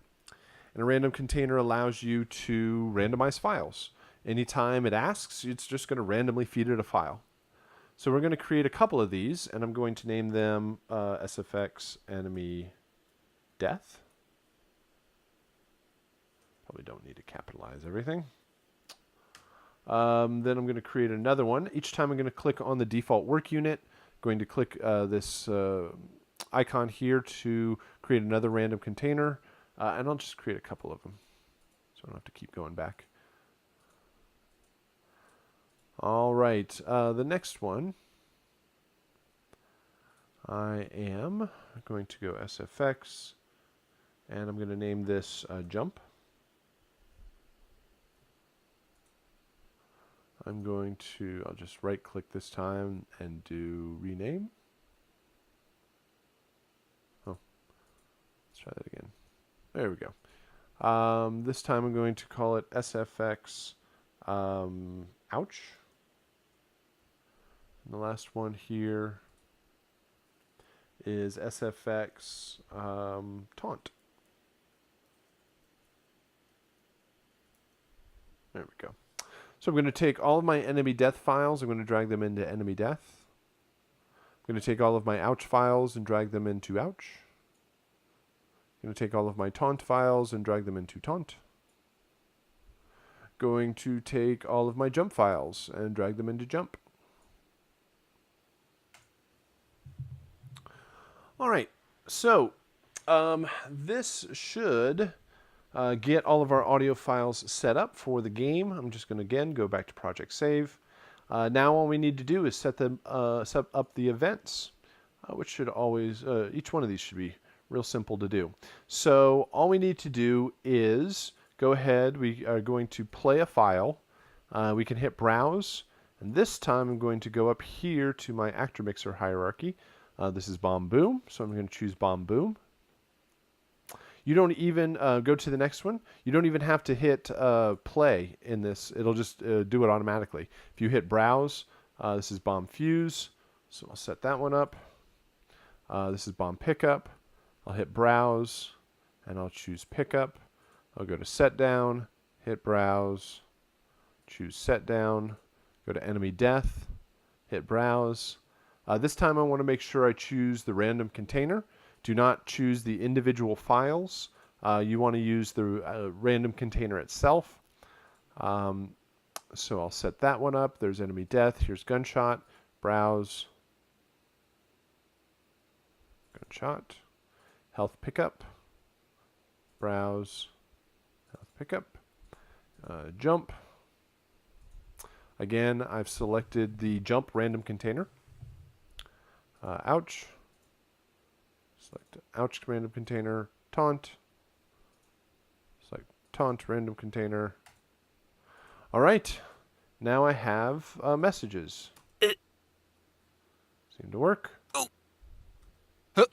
And a random container allows you to randomize files. Anytime it asks, it's just going to randomly feed it a file. So we're going to create a couple of these, and I'm going to name them SFX Enemy Death. Probably don't need to capitalize everything. Then I'm going to create another one. Each time I'm going to click on the default work unit. I'm going to click this icon here to create another random container. And I'll just create a couple of them, so I don't have to keep going back. All right, the next one, I am going to go SFX, and I'm going to name this Jump. I'll just right click this time and do rename. Oh, let's try that again. There we go. This time I'm going to call it SFX Ouch. And the last one here is SFX Taunt. There we go. So I'm going to take all of my enemy death files. I'm going to drag them into enemy death. I'm going to take all of my ouch files and drag them into ouch. I'm going to take all of my taunt files and drag them into taunt. Going to take all of my jump files and drag them into jump. All right, so this should get all of our audio files set up for the game. I'm just going to, again, go back to Project Save. Now all we need to do is set up the events, which should always, each one of these should be real simple to do. So all we need to do is go ahead. We are going to play a file. We can hit Browse. And this time I'm going to go up here to my actor mixer hierarchy. This is Bomb Boom, so I'm going to choose Bomb Boom. You don't even go to the next one. You don't even have to hit play in this. It'll just do it automatically. If you hit Browse, this is Bomb Fuse, so I'll set that one up. This is Bomb Pickup. I'll hit Browse, and I'll choose Pickup. I'll go to Set Down, hit Browse, choose Set Down, go to Enemy Death, hit Browse. This time I want to make sure I choose the random container. Do not choose the individual files. You want to use the random container itself. So I'll set that one up. There's enemy death. Here's gunshot. Browse. shot, health pickup, browse, health pickup, jump. Again, I've selected the jump random container. Ouch. Select ouch random container. Taunt. Select taunt random container. All right. Now I have messages. Seem to work. All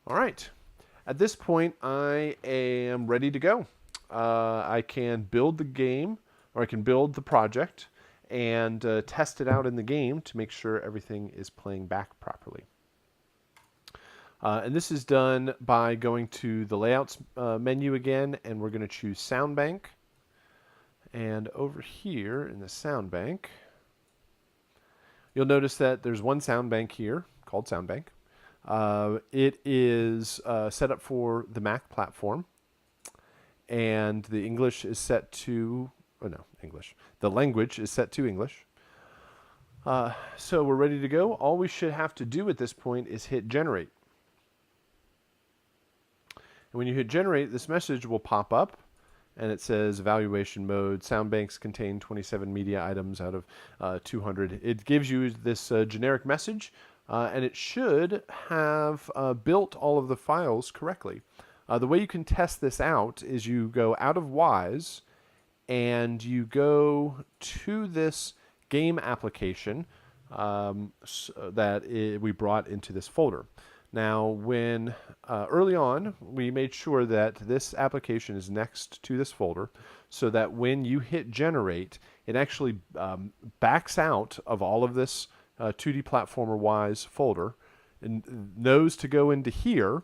right. At this point, I am ready to go. I can build the game, or I can build the project and test it out in the game to make sure everything is playing back properly. And this is done by going to the Layouts menu again, and we're going to choose Sound Bank. And over here in the Sound Bank, you'll notice that there's one sound bank here called Sound Bank. It is set up for the Mac platform, and the English is set to, the language is set to English. So we're ready to go. All we should have to do at this point is hit generate. And when you hit generate, this message will pop up, and it says evaluation mode. Sound banks contain 27 media items out of 200. It gives you this generic message, and it should have built all of the files correctly. The way you can test this out is you go out of Wise, and you go to this game application that we brought into this folder. Now, when early on, we made sure that this application is next to this folder so that when you hit generate, it actually backs out of all of this 2D Platformer Wise folder and knows to go into here.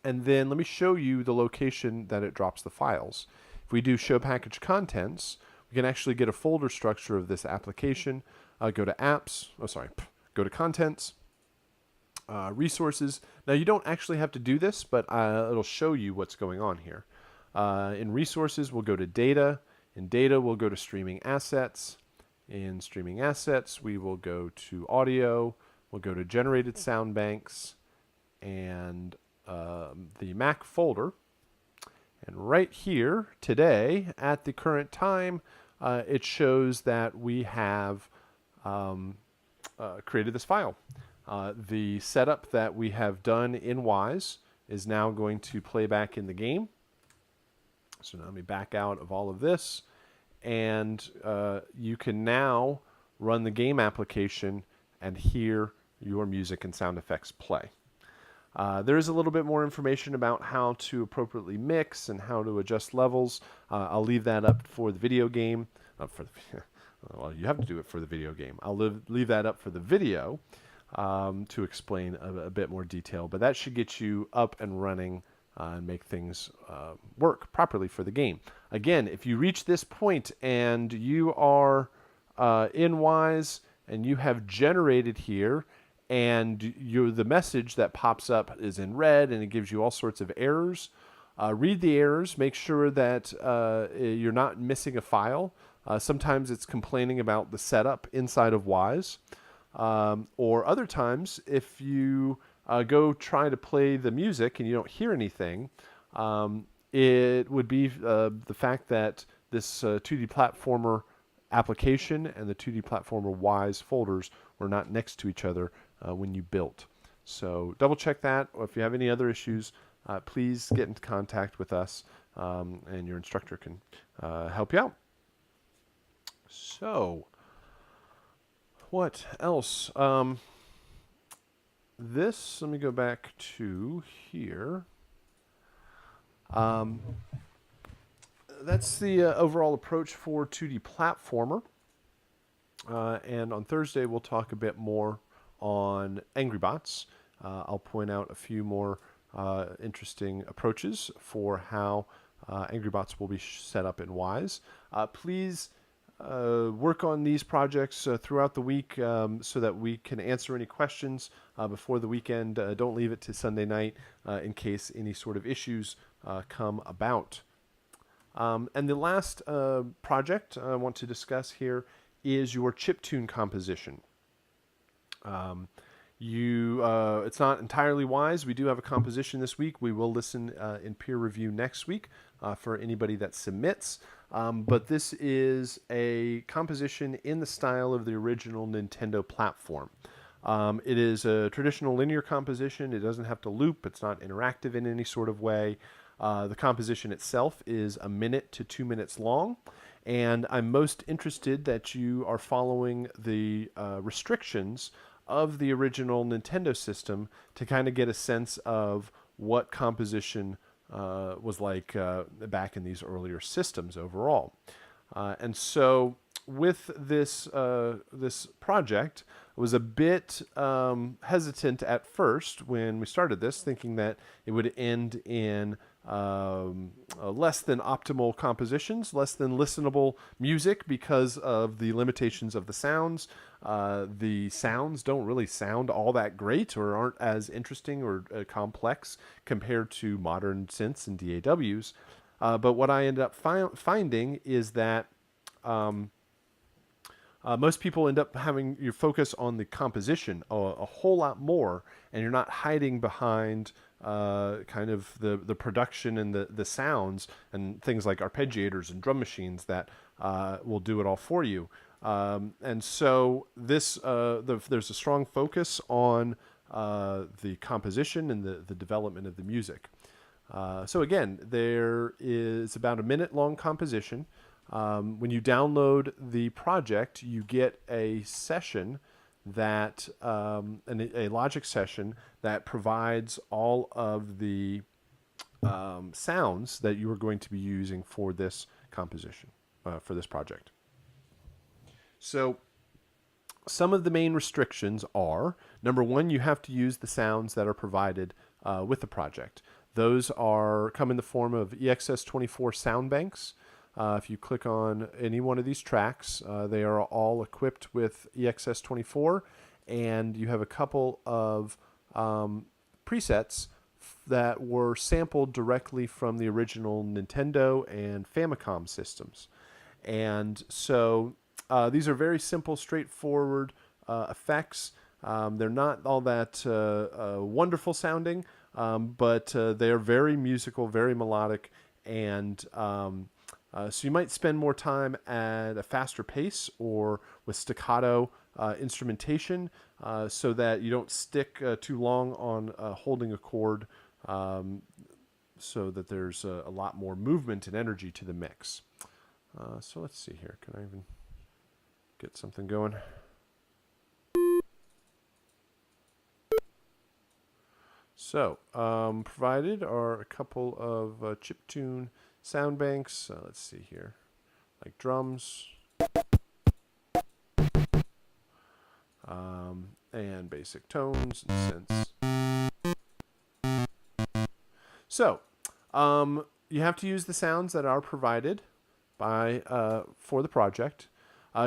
And then let me show you the location that it drops the files. If we do show package contents, we can actually get a folder structure of this application. Go to apps, go to contents. Resources. Now you don't actually have to do this, but it'll show you what's going on here. In resources, we'll go to data. In data, we'll go to streaming assets. In streaming assets, we will go to audio. We'll go to generated sound banks and the Mac folder. And right here today, at the current time, it shows that we have created this file. The setup that we have done in Wise is now going to play back in the game. So now let me back out of all of this. And you can now run the game application and hear your music and sound effects play. There is a little bit more information about how to appropriately mix and how to adjust levels. I'll leave that up for the video game. Well, you have to do it for the video game. I'll leave that up for the video. To explain a bit more detail, but that should get you up and running and make things work properly for the game. Again, if you reach this point and you are in Wise and you have generated here and the message that pops up is in red and it gives you all sorts of errors, read the errors, make sure that you're not missing a file. Sometimes it's complaining about the setup inside of Wise. Or other times, if you go try to play the music and you don't hear anything, it would be the fact that this 2D Platformer application and the 2D Platformer Wise folders were not next to each other when you built. So double check that. Or if you have any other issues, please get in contact with us and your instructor can help you out. So what else? Let me go back to here. That's the overall approach for 2D Platformer. And on Thursday, we'll talk a bit more on Angry Bots. I'll point out a few more interesting approaches for how Angry Bots will be set up in Wise. Please work on these projects throughout the week so that we can answer any questions before the weekend. Don't leave it to Sunday night in case any sort of issues come about. And the last project I want to discuss here is your chiptune composition. It's not entirely wise. We do have a composition this week. We will listen in peer review next week for anybody that submits. But this is a composition in the style of the original Nintendo platform. It is a traditional linear composition. It doesn't have to loop. It's not interactive in any sort of way. The composition itself is 1 minute to 2 minutes long. And I'm most interested that you are following the restrictions of the original Nintendo system to kind of get a sense of what composition was like back in these earlier systems overall. And so with this project, I was a bit hesitant at first when we started this, thinking that it would end in less than optimal compositions, less than listenable music because of the limitations of the sounds. The sounds don't really sound all that great or aren't as interesting or complex compared to modern synths and DAWs. But what I ended up finding is that most people end up having your focus on the composition a whole lot more, and you're not hiding behind kind of the production and the sounds and things like arpeggiators and drum machines that will do it all for you. And so this there's a strong focus on the composition and the development of the music. So again, there is about a minute long composition. When you download the project, you get a session that a Logic session that provides all of the sounds that you are going to be using for this composition, for this project. So some of the main restrictions are, number one, you have to use the sounds that are provided with the project. Those come in the form of EXS24 sound banks. If you click on any one of these tracks, they are all equipped with EXS24, and you have a couple of presets that were sampled directly from the original Nintendo and Famicom systems. And so these are very simple, straightforward effects. They're not all that wonderful sounding, but they are very musical, very melodic, and so you might spend more time at a faster pace or with staccato instrumentation so that you don't stick too long on holding a chord, so that there's a lot more movement and energy to the mix. So let's see here. Can I even get something going? So provided are a couple of chiptune sound banks. Let's see here, like drums and basic tones and synths. So you have to use the sounds that are provided by for the project.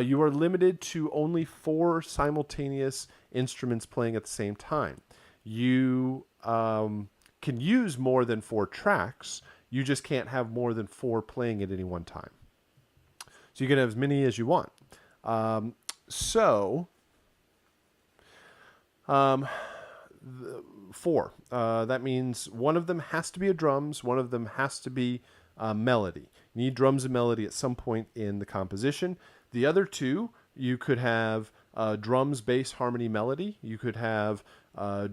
You are limited to only 4 simultaneous instruments playing at the same time. You can use more than 4 tracks. You just can't have more than 4 playing at any one time. So you can have as many as you want. Four. That means one of them has to be a drums, one of them has to be melody. You need drums and melody at some point in the composition. The other 2, you could have drums, bass, harmony, melody. You could have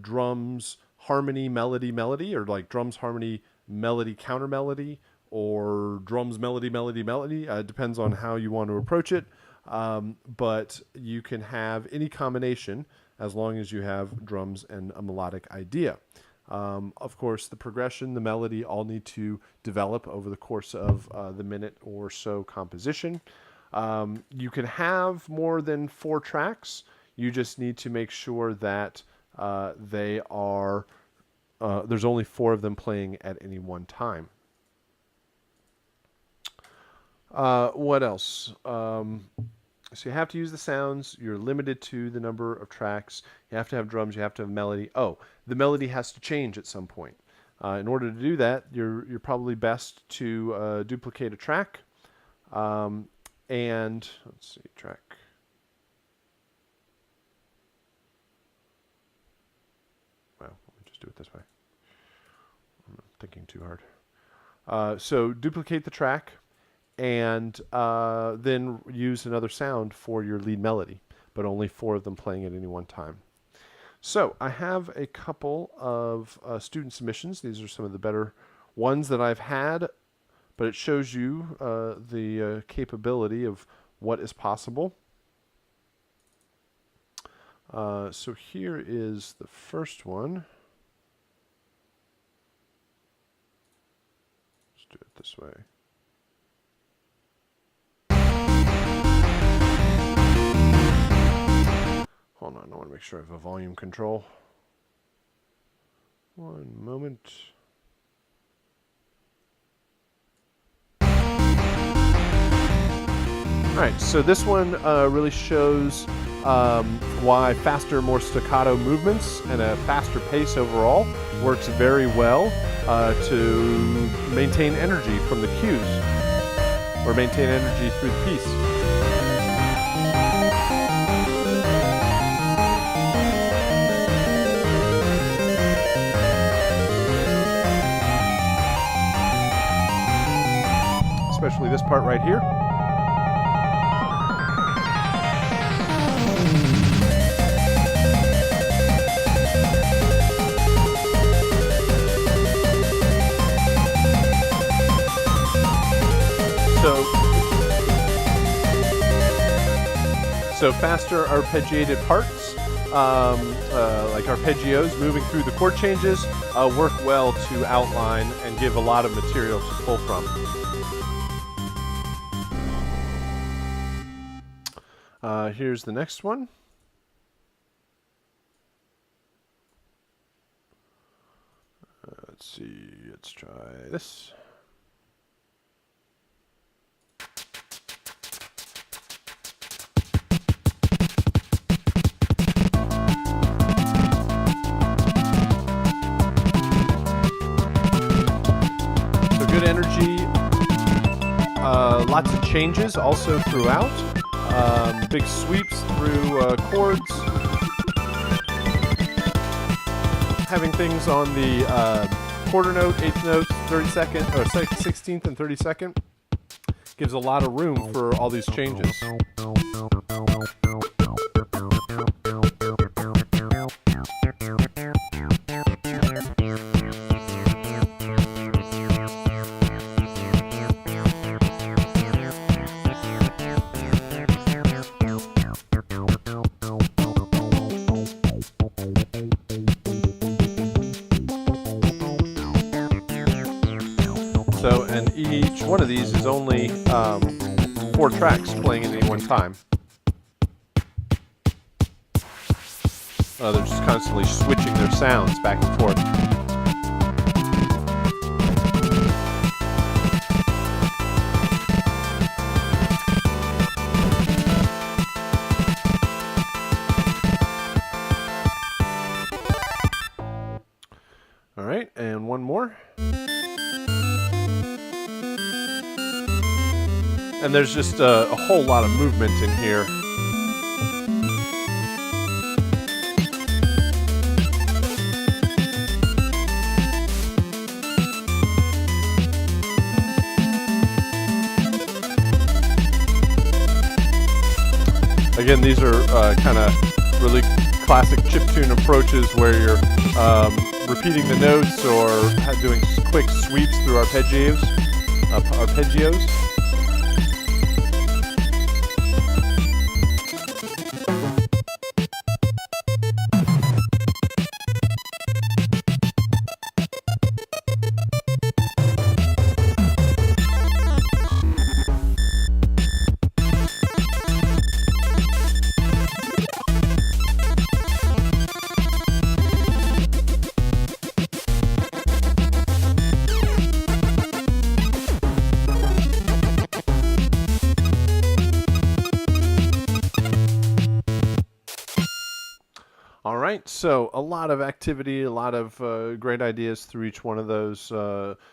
drums, harmony, melody, melody, or like drums, harmony, melody, counter melody, or drums, melody, melody, melody. It depends on how you want to approach it. But you can have any combination as long as you have drums and a melodic idea. Of course, the progression, the melody all need to develop over the course of the minute or so composition. You can have more than 4 tracks. You just need to make sure that they are there's only 4 of them playing at any one time. What else? So you have to use the sounds. You're limited to the number of tracks. You have to have drums. You have to have melody. Oh, the melody has to change at some point. In order to do that, you're probably best to duplicate a track. And let's see, track. do it this way. I'm thinking too hard. So duplicate the track and then use another sound for your lead melody, but only 4 of them playing at any one time. So I have a couple of student submissions. These are some of the better ones that I've had, but it shows you the capability of what is possible. So here is the first one. Let's do it this way. Hold on, I want to make sure I have a volume control. One moment. Alright, so this one really shows why faster, more staccato movements and a faster pace overall works very well to maintain energy from the cues, or maintain energy through the piece. Especially this part right here. So faster arpeggiated parts, like arpeggios moving through the chord changes, work well to outline and give a lot of material to pull from. Here's the next one. Let's see, let's try this. So good energy, lots of changes also throughout. Big sweeps through chords. Having things on the quarter note, 8th notes, 32nd, or 16th and 32nd gives a lot of room for all these changes. So, and each one of these is only 4 tracks playing at any one time. They're just constantly switching their sounds back and forth. All right, and one more. And there's just a whole lot of movement in here. Again, these are kind of really classic chiptune approaches where you're repeating the notes or doing quick sweeps through arpeggios. All right, so a lot of activity, a lot of great ideas through each one of those.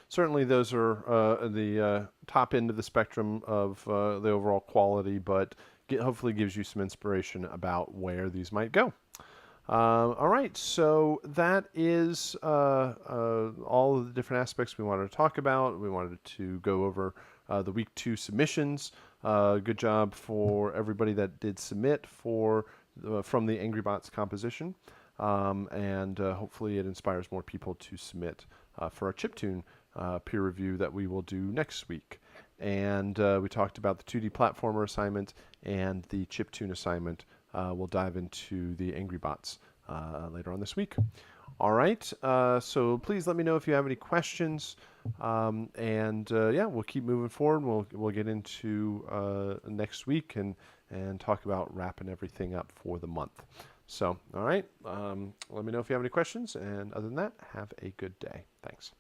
Certainly those are the top end of the spectrum of the overall quality, but hopefully gives you some inspiration about where these might go. All right, so that is all of the different aspects we wanted to talk about. We wanted to go over the week 2 submissions. Good job for everybody that did submit from the Angry Bots composition. And hopefully it inspires more people to submit for our chiptune peer review that we will do next week. And we talked about the 2D platformer assignment and the chiptune assignment. We'll dive into the Angry Bots later on this week. All right, so please let me know if you have any questions. Yeah, we'll keep moving forward. We'll get into next week and talk about wrapping everything up for the month. So, all right, let me know if you have any questions. And other than that, have a good day. Thanks.